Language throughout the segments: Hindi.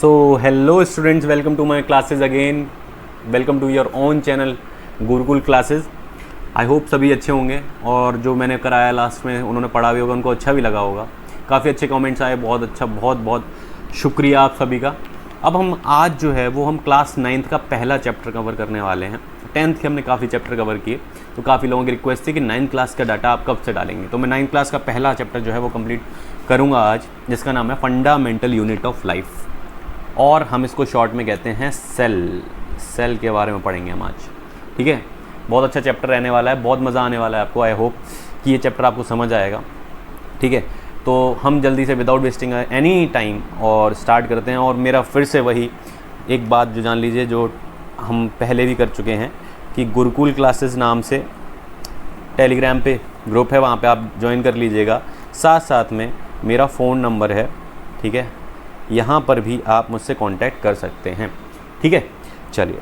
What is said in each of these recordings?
So hello students, welcome to my classes again. Welcome to your own channel Gurukul classes. I hope सभी अच्छे होंगे और जो मैंने कराया लास्ट में उन्होंने पढ़ा भी होगा, उनको अच्छा भी लगा होगा. काफ़ी अच्छे कमेंट्स आए, बहुत अच्छा, बहुत बहुत शुक्रिया आप सभी का. अब हम आज जो है वो हम क्लास 9th का पहला चैप्टर कवर करने वाले हैं. 10th के हमने काफ़ी चैप्टर कवर किए, तो काफ़ी लोगों की रिक्वेस्ट थी कि 9th क्लास का डाटा आप कब से डालेंगे. तो मैं 9th क्लास का पहला चैप्टर जो है वो कंप्लीट करूँगा आज, जिसका नाम है फंडामेंटल यूनिट ऑफ लाइफ, और हम इसको शॉर्ट में कहते हैं सेल के बारे में पढ़ेंगे हम आज. ठीक है, बहुत अच्छा चैप्टर रहने वाला है, बहुत मज़ा आने वाला है आपको. आई होप कि ये चैप्टर आपको समझ आएगा. ठीक है, तो हम जल्दी से विदाउट वेस्टिंग एनी टाइम और स्टार्ट करते हैं. और मेरा फिर से वही एक बात जो जान लीजिए, जो हम पहले भी कर चुके हैं, कि गुरुकुल क्लासेस नाम से टेलीग्राम पे ग्रुप है, वहाँ पे आप ज्वाइन कर लीजिएगा. साथ साथ में मेरा फ़ोन नंबर है. ठीक है, यहाँ पर भी आप मुझसे कांटेक्ट कर सकते हैं. ठीक है, चलिए.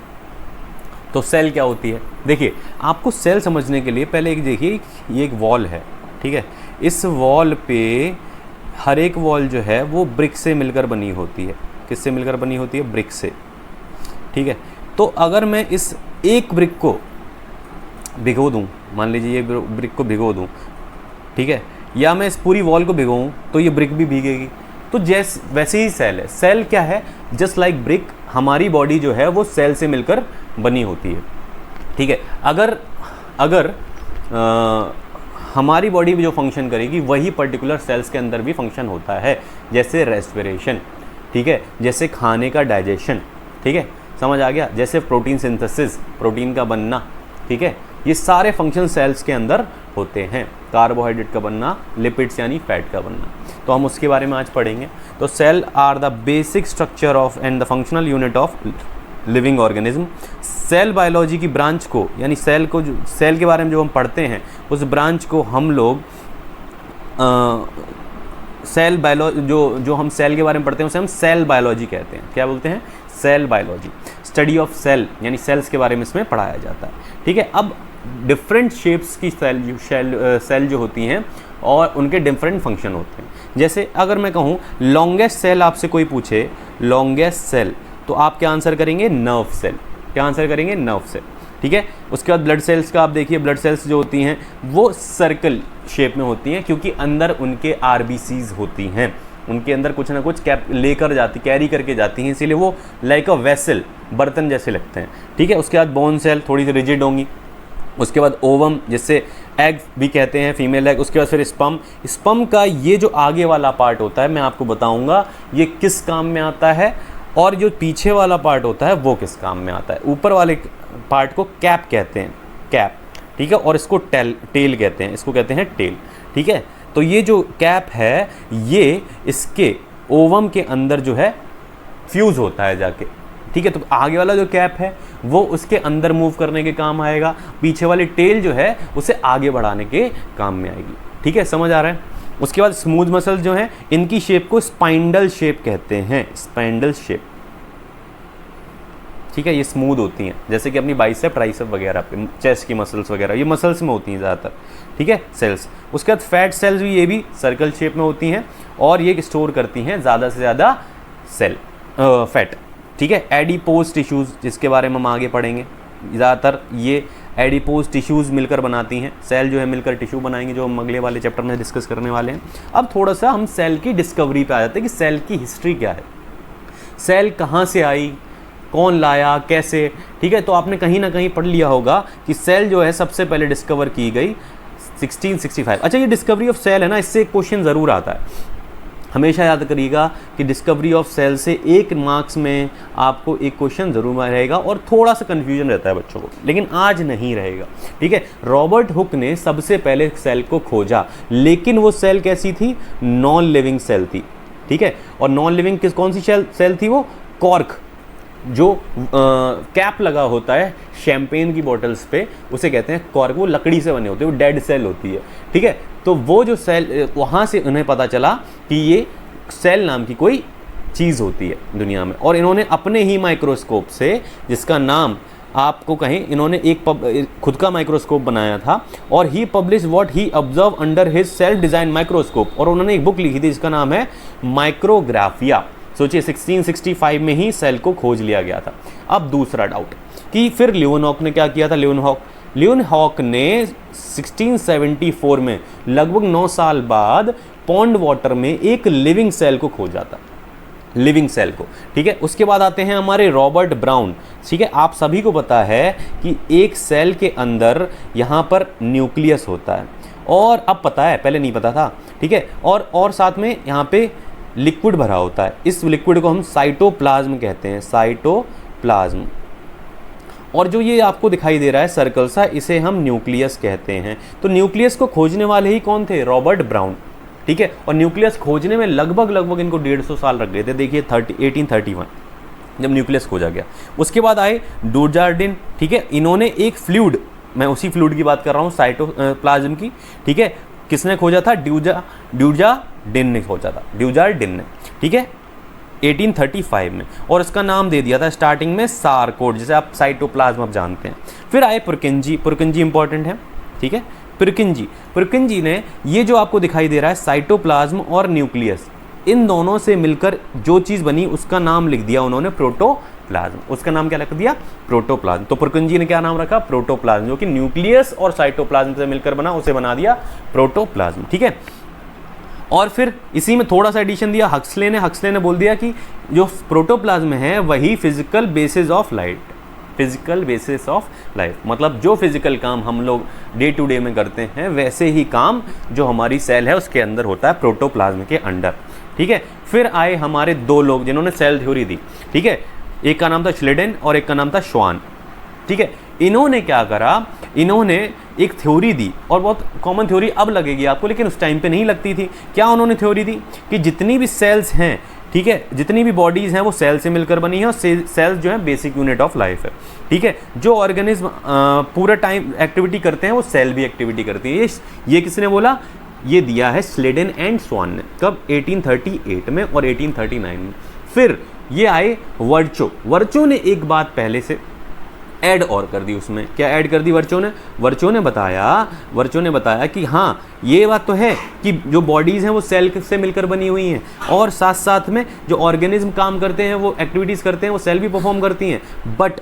तो सेल क्या होती है, देखिए आपको सेल समझने के लिए पहले एक देखिए, ये एक वॉल है. ठीक है, इस वॉल पे हर एक वॉल जो है वो ब्रिक से मिलकर बनी होती है. किससे मिलकर बनी होती है? ब्रिक से. ठीक है, तो अगर मैं इस एक ब्रिक को भिगो दूँ, मान लीजिए ये ब्रिक को भिगो दूँ, ठीक है, या मैं इस पूरी वॉल को भिगोऊँ, तो ये ब्रिक भी भीगेगी. तो वैसे ही सेल है. सेल क्या है? जस्ट लाइक ब्रिक, हमारी बॉडी जो है वो सेल से मिलकर बनी होती है. ठीक है, अगर हमारी बॉडी में जो फंक्शन करेगी वही पर्टिकुलर सेल्स के अंदर भी फंक्शन होता है. जैसे रेस्पिरेशन, ठीक है, जैसे खाने का डाइजेशन. ठीक है, समझ आ गया? जैसे प्रोटीन सिंथेसिस, प्रोटीन का बनना. ठीक है, ये सारे फंक्शन सेल्स के अंदर होते हैं. कार्बोहाइड्रेट का बनना, लिपिड्स यानी फैट का बनना, तो हम उसके बारे में आज पढ़ेंगे. तो cell are the basic structure of and the functional unit of living organism. Cell biology की ब्रांच को, यानी सेल को, जो सेल के बारे में जो हम पढ़ते हैं, उस ब्रांच को हम लोग सेल बायोलॉजी, जो हम सेल के बारे में पढ़ते हैं उसे हम सेल बायोलॉजी कहते हैं. क्या बोलते हैं? Cell biology. Study of cell, यानी सेल्स के बारे में इसमें पढ़ाया जाता है. ठीक है, अब डिफरेंट शेप्स की सेल जो होती हैं और उनके डिफरेंट फंक्शन होते हैं. जैसे अगर मैं कहूँ लॉन्गेस्ट सेल, आपसे कोई पूछे लॉन्गेस्ट सेल, तो आप क्या आंसर करेंगे? Nerve cell. क्या आंसर करेंगे? Nerve cell. ठीक है, उसके बाद ब्लड सेल्स का आप देखिए, ब्लड सेल्स जो होती हैं वो सर्कल शेप में होती हैं, क्योंकि अंदर उनके आरबीसीज होती हैं. उनके अंदर कुछ ना कुछ कैरी करके जाती हैं, इसीलिए वो लाइक अ वेसल, बर्तन जैसे लगते हैं. ठीक है, उसके बाद बोन सेल थोड़ी सी रिजिड होंगी. उसके बाद ओवम, जिससे एग भी कहते हैं, फीमेल एग. उसके बाद फिर स्पर्म का ये जो आगे वाला पार्ट होता है, मैं आपको बताऊंगा ये किस काम में आता है, और जो पीछे वाला पार्ट होता है वो किस काम में आता है. ऊपर वाले पार्ट को कैप कहते हैं, कैप. ठीक है, और इसको टेल कहते हैं, इसको कहते हैं टेल. ठीक है, तो ये जो कैप है ये इसके ओवम के अंदर जो है फ्यूज़ होता है जाके. ठीक है, तो आगे वाला जो कैप है वो उसके अंदर मूव करने के काम आएगा, पीछे वाली टेल जो है उसे आगे बढ़ाने के काम में आएगी. ठीक है, समझ आ रहा है? उसके बाद स्मूथ मसल्स जो हैं, इनकी शेप को स्पाइंडल शेप कहते हैं, स्पाइंडल शेप. ठीक है, ये स्मूथ होती हैं, जैसे कि अपनी बाइसेप, ट्राइसेप वगैरह पे, चेस्ट की मसल्स वगैरह, ये मसल्स में होती हैं ज़्यादातर. ठीक है, सेल्स. उसके बाद फैट सेल्स भी, ये भी सर्कल शेप में होती हैं, और ये स्टोर करती हैं ज़्यादा से ज़्यादा फैट. ठीक है, एडिपोज टिश्यूज़, जिसके बारे में हम आगे पढ़ेंगे, ज़्यादातर ये एडिपोज टिश्यूज़ मिलकर बनाती हैं. सेल जो है मिलकर टिश्यू बनाएंगे, जो हम अगले वाले चैप्टर में डिस्कस करने वाले हैं. अब थोड़ा सा हम सेल की डिस्कवरी पे आ जाते हैं कि सेल की हिस्ट्री क्या है, सेल कहाँ से आई, कौन लाया, कैसे. ठीक है, तो आपने कहीं ना कहीं पढ़ लिया होगा कि सेल जो है सबसे पहले डिस्कवर की गई 1665. अच्छा, ये डिस्कवरी ऑफ सेल है ना, इससे एक क्वेश्चन ज़रूर आता है. हमेशा याद करिएगा कि डिस्कवरी ऑफ सेल से एक मार्क्स में आपको एक क्वेश्चन ज़रूर रहेगा, और थोड़ा सा कन्फ्यूजन रहता है बच्चों को, लेकिन आज नहीं रहेगा. ठीक है, रॉबर्ट हुक ने सबसे पहले सेल को खोजा, लेकिन वो सेल कैसी थी? नॉन लिविंग सेल थी. ठीक है, और नॉन लिविंग कौन सी सेल थी? वो कॉर्क, जो कैप लगा होता है शैम्पेन की बॉटल्स पे, उसे कहते हैं कॉर्क. वो लकड़ी से बने होते हैं, वो डेड सेल होती है. ठीक है, तो वो जो सेल, वहाँ से उन्हें पता चला कि ये सेल नाम की कोई चीज़ होती है दुनिया में, और इन्होंने अपने ही माइक्रोस्कोप से, जिसका नाम आपको कहें, इन्होंने एक खुद का माइक्रोस्कोप बनाया था, और he publish what he observe under his self design microscope. और उन्होंने एक बुक लिखी थी जिसका नाम है माइक्रोग्राफिया. सोचिए 1665 में ही सेल को खोज लिया गया था। अब दूसरा डाउट कि फिर लियोनहॉक ने क्या किया था। लियोनहॉक ने 1674 में लगभग 9 साल बाद पॉन्ड वाटर में एक लिविंग सेल को खोजा था, लिविंग सेल को, ठीक है। उसके बाद आते हैं हमारे रॉबर्ट ब्राउन, ठीक है। आप सभी को पता है कि एक सेल के अंदर यहाँ पर न्यूक्लियस होता है, और अब पता है, पहले नहीं पता था, ठीक है। और साथ में यहाँ पे लिक्विड भरा होता है, इस लिक्विड को हम साइटोप्लाज्म कहते हैं, साइटोप्लाज्म। और जो ये आपको दिखाई दे रहा है सर्कल सा, इसे हम न्यूक्लियस कहते हैं। तो न्यूक्लियस को खोजने वाले ही कौन थे, रॉबर्ट ब्राउन, ठीक है। और न्यूक्लियस खोजने में लगभग इनको 150 साल लग गए थे। देखिए 1831 जब न्यूक्लियस खोजा गया। उसके बाद आए डुजार्डिन, ठीक है। इन्होंने एक फ्लूइड, मैं उसी फ्लूइड की बात कर रहा हूँ, साइटोप्लाज्म की, ठीक है। किसने खोजा था, ड्यूजार्डिन ने खोजा था, ड्यूजार्डिन ने, ठीक है, 1835 में। और इसका नाम दे दिया था स्टार्टिंग में सारकोड, जैसे आप साइटोप्लाज्म आप जानते हैं। फिर आए पुरकिंजी इंपॉर्टेंट है, ठीक है। पुरकिंजी ने ये जो आपको दिखाई दे रहा है साइटोप्लाज्म और न्यूक्लियस, इन दोनों से मिलकर जो चीज़ बनी उसका नाम लिख दिया उन्होंने प्रोटोप्लाज्म। उसका नाम क्या लिख दिया, प्रोटोप्लाज्म। तो पुरकिंजी ने क्या नाम रखा, प्रोटोप्लाज्म, जो कि न्यूक्लियस और साइटोप्लाज्म से मिलकर बना, उसे बना दिया प्रोटोप्लाज्म, ठीक है। और फिर इसी में थोड़ा सा एडिशन दिया हक्सले ने बोल दिया कि जो प्रोटोप्लाज्म है वही फिजिकल बेसिस ऑफ लाइफ, मतलब जो फिजिकल काम हम लोग डे टू डे में करते हैं वैसे ही काम जो हमारी सेल है उसके अंदर होता है, प्रोटोप्लाज्म के अंदर, ठीक है। फिर आए हमारे दो लोग जिन्होंने सेल थ्योरी दी, ठीक है। एक का नाम था श्लेडेन और एक का नाम था श्वान, ठीक है। इन्होंने क्या करा, इन्होंने एक थ्योरी दी, और बहुत कॉमन थ्योरी अब लगेगी आपको, लेकिन उस टाइम पे नहीं लगती थी। क्या उन्होंने थ्योरी दी कि जितनी भी सेल्स हैं, ठीक है, जितनी भी बॉडीज़ हैं वो सेल से मिलकर बनी है, और सेल्स जो है बेसिक यूनिट ऑफ लाइफ है, ठीक है। जो ऑर्गेनिज्म पूरा टाइम एक्टिविटी करते हैं वो सेल भी एक्टिविटी करती है। ये किसने बोला, ये दिया है स्लेडेन एंड स्वान ने, कब, 1838 में और 1839 में। फिर ये आए वर्चो ने एक बात पहले से ऐड और कर दी, उसमें क्या ऐड कर दी वर्चो ने बताया कि हाँ ये बात तो है कि जो बॉडीज़ हैं वो सेल से मिलकर बनी हुई हैं, और साथ साथ में जो ऑर्गेनिज्म काम करते हैं, वो एक्टिविटीज़ करते हैं, वो सेल भी परफॉर्म करती हैं। बट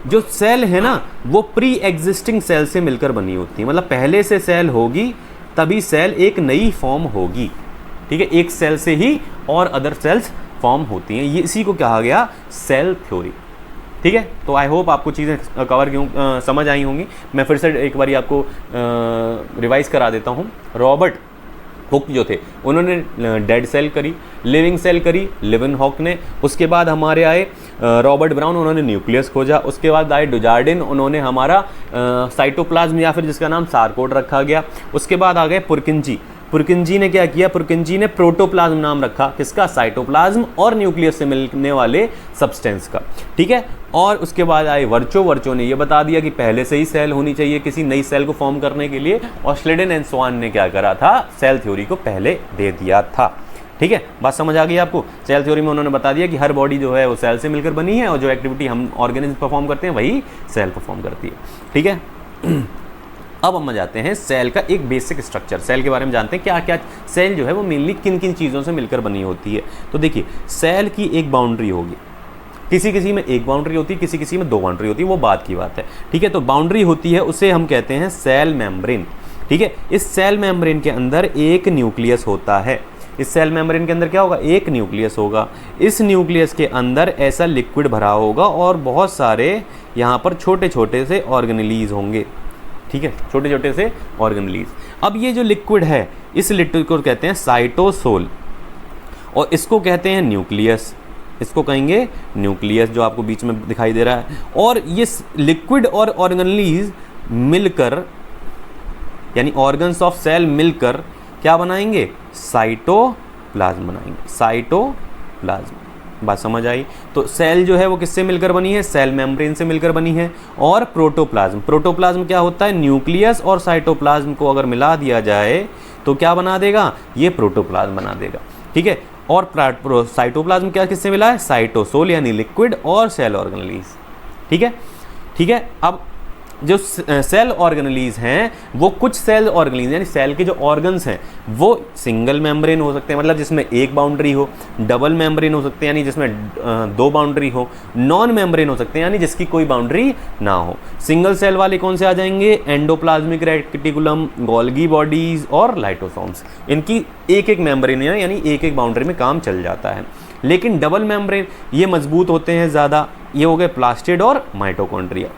जो सेल है ना वो प्री एग्जिस्टिंग सेल से मिलकर बनी होती है, मतलब पहले से सेल होगी तभी सेल एक नई फॉर्म होगी, ठीक है। एक सेल से ही और अदर सेल्स फॉर्म होती हैं, ये इसी को कहा गया सेल थ्योरी, ठीक है। तो आई होप आपको चीज़ें कवर समझ आई होंगी। मैं फिर से एक बार आपको रिवाइज करा देता हूँ। रॉबर्ट हुक जो थे उन्होंने डेड सेल करी, लिविंग सेल करी लियोनहॉक ने। उसके बाद हमारे आए रॉबर्ट ब्राउन, उन्होंने न्यूक्लियस खोजा। उसके बाद आए डुजार्डिन, उन्होंने हमारा साइटोप्लाज्म या फिर जिसका नाम सारकोड रखा गया। उसके बाद आ गए पुरकिंजी ने क्या किया, पुरकिंजी ने प्रोटोप्लाज्म नाम रखा, किसका, साइटोप्लाज्म और न्यूक्लियस से मिलने वाले सब्सटेंस का, ठीक है। और उसके बाद आए वर्चो ने ये बता दिया कि पहले से ही सेल होनी चाहिए किसी नई सेल को फॉर्म करने के लिए, और स्लेडेन एंड स्वान ने क्या करा था, सेल थ्योरी को पहले दे दिया था, ठीक है। बात समझ आ गई आपको। सेल थ्योरी में उन्होंने बता दिया कि हर बॉडी जो है वो सेल से मिलकर बनी है, और जो एक्टिविटी हम ऑर्गेनिज्म परफॉर्म करते हैं वही सेल परफॉर्म करती है, ठीक है। अब हम जाते हैं सेल का एक बेसिक स्ट्रक्चर, सेल के बारे में जानते हैं क्या क्या सेल जो है वो मेनली किन किन चीज़ों से मिलकर बनी होती है। तो देखिए सेल की एक बाउंड्री होगी, किसी में एक बाउंड्री होती है, किसी में दो बाउंड्री होती है, वो बात की बात है, ठीक है। तो बाउंड्री होती है उसे हम कहते हैं सेल मेम्ब्रेन, ठीक है। इस सेल मेम्ब्रेन के अंदर एक न्यूक्लियस होता है। इस सेल मेम्ब्रेन के अंदर क्या होगा, एक न्यूक्लियस होगा। इस न्यूक्लियस के अंदर ऐसा लिक्विड भरा होगा और बहुत सारे यहाँ पर छोटे छोटे से ऑर्गेनेलीज होंगे, ठीक है, छोटे छोटे से ऑर्गेनेलीज। अब ये जो लिक्विड है इस लिक्विड को कहते हैं साइटोसोल, और इसको कहते हैं न्यूक्लियस, इसको कहेंगे न्यूक्लियस जो आपको बीच में दिखाई दे रहा है। और ये लिक्विड और ऑर्गेनेलीज मिलकर यानी ऑर्गन्स ऑफ सेल मिलकर क्या बनाएंगे, साइटोप्लाज्म बनाएंगे, साइटोप्लाज्म। बात समझ आई। तो सेल जो है वो किससे मिलकर बनी है, सेल मेम्ब्रेन से मिलकर बनी है। और प्रोटोप्लाज्म क्या होता है, न्यूक्लियस और साइटोप्लाज्म को अगर मिला दिया जाए तो क्या बना देगा, ये प्रोटोप्लाज्म बना देगा, ठीक है। और साइटोप्लाज्म क्या किससे मिला है, साइटोसोल यानी लिक्विड और सेल ऑर्गेनेलीज, ठीक है। अब जो सेल ऑर्गेनेलीज हैं वो कुछ सेल ऑर्गेनेलीज यानी सेल के जो ऑर्गन्स हैं वो सिंगल मेम्ब्रेन हो सकते हैं, मतलब जिसमें एक बाउंड्री हो, डबल मेम्ब्रेन हो सकते हैं यानी जिसमें दो बाउंड्री हो, नॉन मेम्ब्रेन हो सकते हैं यानी जिसकी कोई बाउंड्री ना हो। सिंगल सेल वाले कौन से आ जाएंगे? एंडोप्लाज्मिक रेटिकुलम, गोल्गी बॉडीज और लाइटोसोम्स। इनकी एक एक मेम्ब्रेन है यानी एक एक बाउंड्री में काम चल जाता है। लेकिन डबल मेम्ब्रेन ये मजबूत होते हैं ज़्यादा, ये हो गए प्लास्टिड और माइटोकॉन्ड्रिया।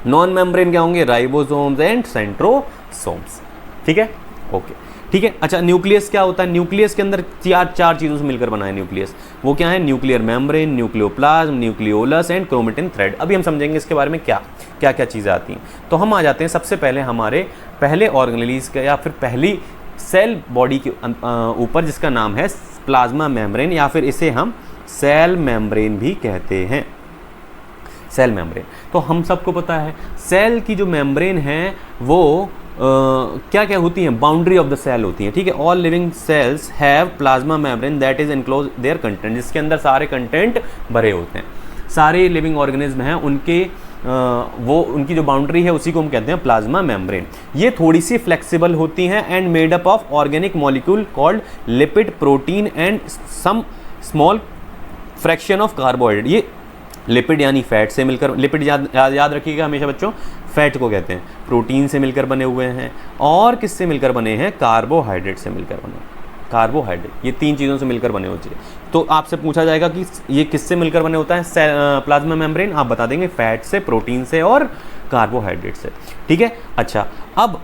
नॉन मेम्ब्रेन क्या होंगे? Ribosomes and centrosomes. ठीक है, ओके, ठीक है। अच्छा, न्यूक्लियस क्या होता है? न्यूक्लियस के अंदर चार चीज़ों से मिलकर बना है न्यूक्लियस। वो क्या है? Nuclear membrane, nucleoplasm, nucleolus and chromatin thread. अभी हम समझेंगे इसके बारे में क्या क्या चीज़ें आती हैं। तो हम आ जाते हैं सबसे पहले हमारे पहले ऑर्गेनेलीज का या फिर पहली सेल बॉडी के ऊपर, जिसका नाम है प्लाज्मा मेम्ब्रेन या फिर इसे हम सेल मेम्ब्रेन भी कहते हैं। सेल मेम्ब्रेन तो हम सबको पता है सेल की जो मेम्ब्रेन है वो क्या क्या होती हैं? बाउंड्री ऑफ द सेल होती हैं। ठीक है, all living cells have plasma membrane that is enclose their content, जिसके अंदर सारे कंटेंट भरे होते हैं। सारे लिविंग ऑर्गेनिज्म हैं उनके वो उनकी जो बाउंड्री है उसी को हम कहते हैं प्लाज्मा मेम्ब्रेन। ये थोड़ी सी फ्लेक्सिबल होती हैं and made up of organic molecule called lipid, protein and some small fraction of carbohydrate. ये लिपिड यानी फैट से मिलकर, लिपिड याद रखिएगा हमेशा बच्चों, फैट को कहते हैं। प्रोटीन से मिलकर बने हुए हैं और किससे मिलकर बने हैं? कार्बोहाइड्रेट से मिलकर बने। कार्बोहाइड्रेट, ये तीन चीज़ों से मिलकर बने होते हैं। तो आपसे पूछा जाएगा कि ये किससे मिलकर बने होता है प्लाज्मा मेम्ब्रेन? आप बता देंगे फैट से, प्रोटीन से और कार्बोहाइड्रेट से। ठीक है, अच्छा, अब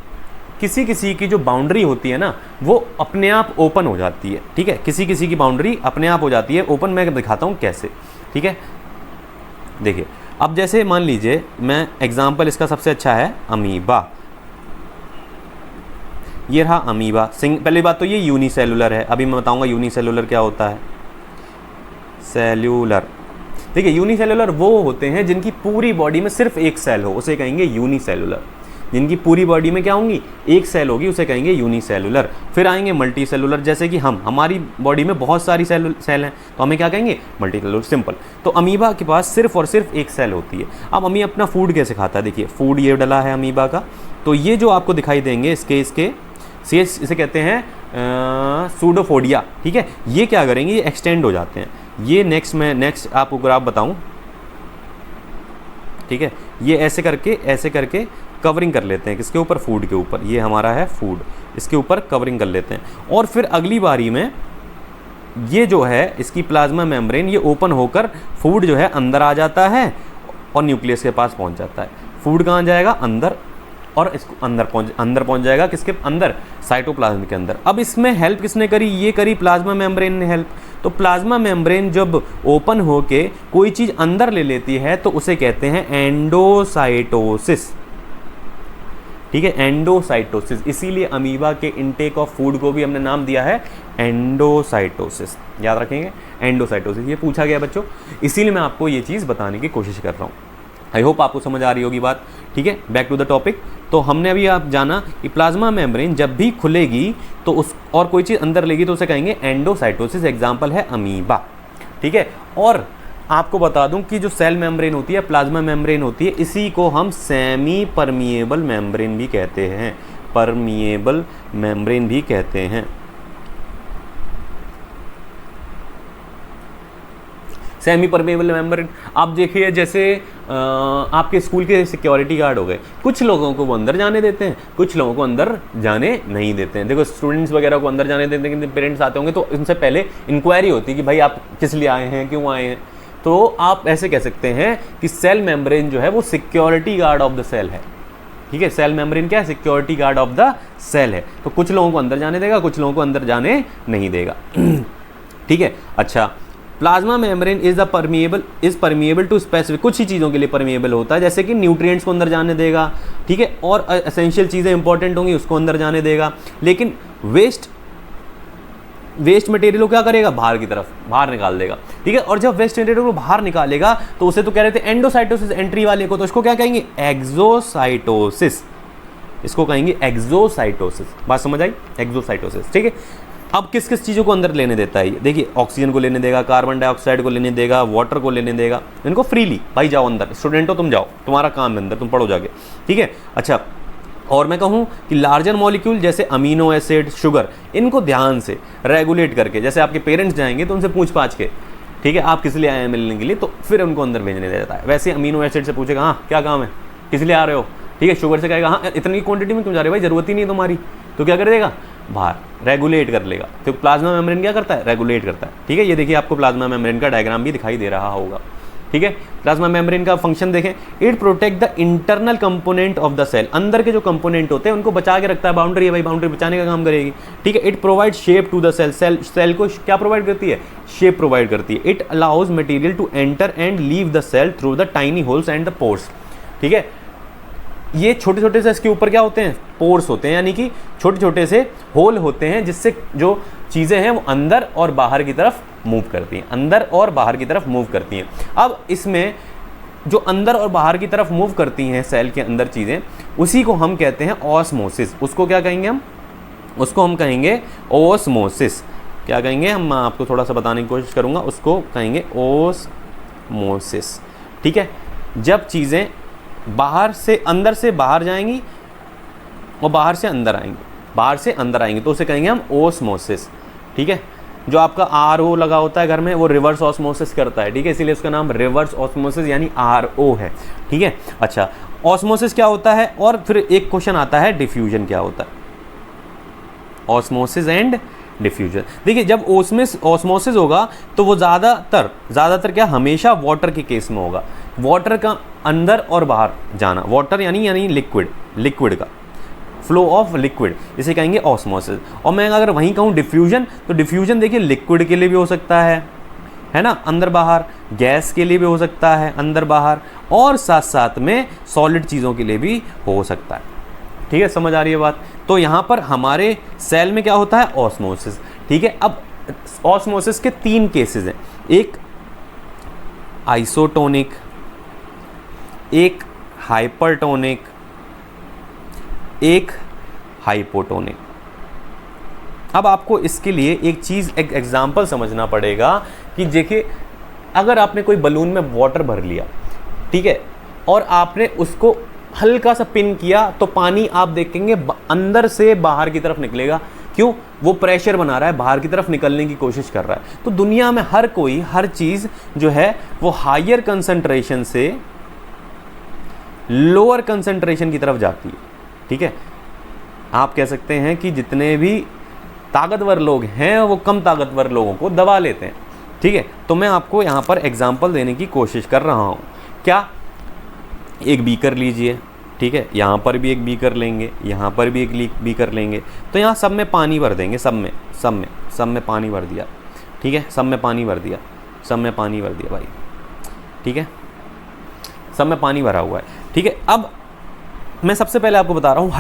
किसी किसी की जो बाउंड्री होती है ना वो अपने आप ओपन हो जाती है। ठीक है, किसी किसी की बाउंड्री अपने आप हो जाती है ओपन। मैं दिखाता हूँ कैसे। ठीक है, देखिए, अब जैसे मान लीजिए मैं एग्जाम्पल इसका सबसे अच्छा है अमीबा। ये रहा अमीबा। पहली बात तो ये यूनिसेलुलर है। अभी मैं बताऊंगा यूनिसेलुलर क्या होता है। सेल्यूलर, देखिए यूनिसेलुलर वो होते हैं जिनकी पूरी बॉडी में सिर्फ एक सेल हो, उसे कहेंगे यूनिसेलुलर। जिनकी पूरी बॉडी में क्या होंगी? एक सेल होगी, उसे कहेंगे यूनिसेलुलर। फिर आएंगे मल्टी सेलुलर, जैसे कि हमारी बॉडी में बहुत सारी सेल हैं तो हमें क्या कहेंगे? Multi cellular. सिंपल। तो अमीबा के पास सिर्फ और सिर्फ एक सेल होती है। अब अमी अपना फूड कैसे खाता है? देखिए, फूड ये डला है अमीबा का, तो ये जो आपको दिखाई देंगे इसके इसे कहते हैं सूडोफोडिया। ठीक है, ये क्या करेंगे? ये एक्सटेंड हो जाते हैं। ये नेक्स्ट आपको ग्राफ बताऊं। ठीक है, ये ऐसे करके कवरिंग कर लेते हैं। किसके ऊपर? फूड के ऊपर। ये हमारा है फूड, इसके ऊपर कवरिंग कर लेते हैं। और फिर अगली बारी में ये जो है इसकी प्लाज्मा मेम्ब्रेन ये ओपन होकर फूड जो है अंदर आ जाता है और न्यूक्लियस के पास पहुंच जाता है। फूड कहाँ जाएगा? अंदर, और इसको अंदर पहुंच जाएगा। किसके अंदर? साइटोप्लाज्म के अंदर। अब इसमें हेल्प किसने करी? ये करी प्लाज्मा मेम्ब्रेन ने हेल्प। तो प्लाज्मा मेम्ब्रेन जब ओपन होके कोई चीज़ अंदर ले लेती है तो उसे कहते हैं एंडोसाइटोसिस। ठीक है, एंडोसाइटोसिस। इसीलिए अमीबा के इनटेक ऑफ फूड को भी हमने नाम दिया है एंडोसाइटोसिस। याद रखेंगे, एंडोसाइटोसिस। ये पूछा गया बच्चों, इसीलिए मैं आपको ये चीज़ बताने की कोशिश कर रहा हूँ। आई होप आपको समझ आ रही होगी बात। ठीक है, बैक टू द टॉपिक। तो हमने अभी आप जाना कि प्लाज्मा मेम्ब्रेन जब भी खुलेगी तो उस और कोई चीज़ अंदर लेगी तो उसे कहेंगे एंडोसाइटोसिस। एग्जाम्पल है अमीबा। ठीक है, और आपको बता दूं कि जो सेल मेम्ब्रेन होती है, प्लाज्मा मेम्ब्रेन होती है, इसी को हम सेमी परमिएबल मेम्ब्रेन भी कहते हैं। परमिएबल मेम्ब्रेन भी कहते हैं। Semi permeable membrane. आप देखिए, जैसे आपके स्कूल के सिक्योरिटी गार्ड हो गए, कुछ लोगों को वो अंदर जाने देते हैं, कुछ लोगों को अंदर जाने नहीं देते हैं। देखो, स्टूडेंट्स वगैरह को अंदर जाने देते हैं, कि पेरेंट्स आते होंगे तो उनसे पहले इंक्वायरी होती है कि भाई आप किस लिए आए हैं, क्यों आए हैं। तो आप ऐसे कह सकते हैं कि सेल मेम्ब्रेन जो है वो security guard of the cell है। ठीक है, सेल मेम्ब्रेन क्या है? Security guard of the cell है। तो कुछ लोगों को अंदर जाने देगा, कुछ लोगों को अंदर जाने नहीं देगा। ठीक है, अच्छा, plasma membrane is permeable to specific, कुछ ही चीज़ों के लिए परमिएबल होता है, जैसे कि न्यूट्रिएंट्स को अंदर जाने देगा। ठीक है, और एसेंशियल चीज़ें इंपॉर्टेंट होंगी उसको अंदर जाने देगा। लेकिन वेस्ट मटेरियल को क्या करेगा? बाहर निकाल देगा। ठीक है, और जब वेस्ट मटेरियल को बाहर निकालेगा तो उसे तो कह रहे थे एंडोसाइटोसिस एंट्री वाले को, तो इसको क्या कहेंगे? एक्सोसाइटोसिस। इसको कहेंगे एक्सोसाइटोसिस। बात समझ आई? एक्सोसाइटोसिस। ठीक है, अब किस किस चीज़ों को अंदर लेने देता है? देखिए, ऑक्सीजन को लेने देगा, कार्बन डाइऑक्साइड को लेने देगा, वाटर को लेने देगा, इनको फ्रीली, भाई जाओ अंदर, स्टूडेंट हो तुम जाओ, तुम्हारा काम है अंदर, तुम पढ़ो जाके, ठीक है। अच्छा, और मैं कहूँ कि लार्जर मॉलिक्यूल जैसे अमीनो एसिड, शुगर, इनको ध्यान से रेगुलेट करके, जैसे आपके पेरेंट्स जाएंगे तो उनसे पूछ पाछ के, ठीक है, आप किस लिए आए हैं मिलने के लिए, तो फिर उनको अंदर भेजने दे जाता है। वैसे अमीनो एसिड से पूछेगा, हाँ क्या काम है, किस लिए आ रहे हो, ठीक है। शुगर से कहेगा, हाँ इतनी क्वांटिटी में क्यों जा रहे हो भाई, ज़रूरत ही नहीं है तुम्हारी, तो क्या कर देगा, बाहर रेगुलेट कर लेगा। तो प्लाज्मा मेम्ब्रेन क्या करता है, रेगुलेट करता है, ठीक है। ये देखिए आपको प्लाज्मा मेम्ब्रेन का डायग्राम भी दिखाई दे रहा होगा, ठीक है। प्लाज्मा मेम्ब्रेन का फंक्शन देखें, it protect the internal component of the cell, अंदर के जो कंपोनेंट होते हैं उनको बचा के रखता है, बाउंड्री है भाई, बाउंड्री बचाने का काम करेगी, ठीक है। It provide shape to the cell, cell को क्या प्रोवाइड करती है, शेप प्रोवाइड करती है। It allows material to enter and leave the cell through the tiny holes and the pores, ठीक है। ये छोटे छोटे से इसके ऊपर क्या होते हैं, पोर्स होते हैं, यानी कि छोटे छोटे से होल होते हैं, जिससे जो चीज़ें हैं वो अंदर और बाहर की तरफ मूव करती हैं, अंदर और बाहर की तरफ मूव करती हैं। अब इसमें जो अंदर और बाहर की तरफ मूव करती हैं सेल के अंदर चीज़ें, उसी को हम कहते हैं ऑस्मोसिस। उसको क्या कहेंगे हम, उसको हम कहेंगे ओस्मोसिस। क्या कहेंगे हम, आपको थोड़ा सा बताने की कोशिश करूँगा, उसको कहेंगे ओस्मोसिस, ठीक है। जब चीज़ें बाहर से अंदर से बाहर जाएंगी और बाहर से अंदर आएंगी, बाहर से अंदर आएंगी, तो उसे कहेंगे हम ओस्मोसिस, ठीक है। जो आपका RO लगा होता है घर में, वो रिवर्स ऑस्मोसिस करता है, ठीक है, इसीलिए उसका नाम रिवर्स ऑस्मोसिस यानी RO है, ठीक है। अच्छा, ऑस्मोसिस क्या होता है, और फिर एक क्वेश्चन आता है डिफ्यूजन क्या होता है, ऑस्मोसिस एंड डिफ्यूजन। देखिए, जब ऑस्मोसिस होगा तो वो ज़्यादातर क्या, हमेशा वाटर के केस में होगा, वाटर का अंदर और बाहर जाना, वाटर यानी लिक्विड का फ्लो ऑफ लिक्विड, इसे कहेंगे ऑस्मोसिस। और मैं अगर वहीं कहूँ डिफ्यूजन, तो डिफ्यूजन देखिए लिक्विड के लिए भी हो सकता है ना, अंदर बाहर, गैस के लिए भी हो सकता है अंदर बाहर, और साथ साथ में सॉलिड चीज़ों के लिए भी हो सकता है, ठीक है। समझ आ रही है बात? तो यहाँ पर हमारे सेल में क्या होता है, ऑस्मोसिस, ठीक है। अब ऑस्मोसिस के 3 केसेस हैं, एक आइसोटोनिक, एक हाइपरटोनिक, एक हाइपोटोनिक। अब आपको इसके लिए एक चीज़, एक एग्जांपल समझना पड़ेगा कि देखिए, अगर आपने कोई बलून में वाटर भर लिया, ठीक है, और आपने उसको हल्का सा पिन किया, तो पानी आप देखेंगे अंदर से बाहर की तरफ निकलेगा। क्यों? वो प्रेशर बना रहा है, बाहर की तरफ निकलने की कोशिश कर रहा है। तो दुनिया में हर चीज़ जो है वो हायर कंसंट्रेशन से लोअर कंसंट्रेशन की तरफ जाती है, ठीक है। आप कह सकते हैं कि जितने भी ताकतवर लोग हैं वो कम ताकतवर लोगों को दबा लेते हैं, ठीक है। तो मैं आपको यहाँ पर एग्जांपल देने की कोशिश कर रहा हूँ। क्या, एक बीकर लीजिए, ठीक है, यहाँ पर भी एक बीकर लेंगे, यहाँ पर भी एक बीकर लेंगे, तो यहाँ सब में पानी भर देंगे, सब में पानी भर दिया, ठीक है, सब में पानी भर दिया भाई, ठीक है, सब में पानी भरा हुआ है, ठीक है। अब मैं सबसे पहले आपको बता रहा हूँ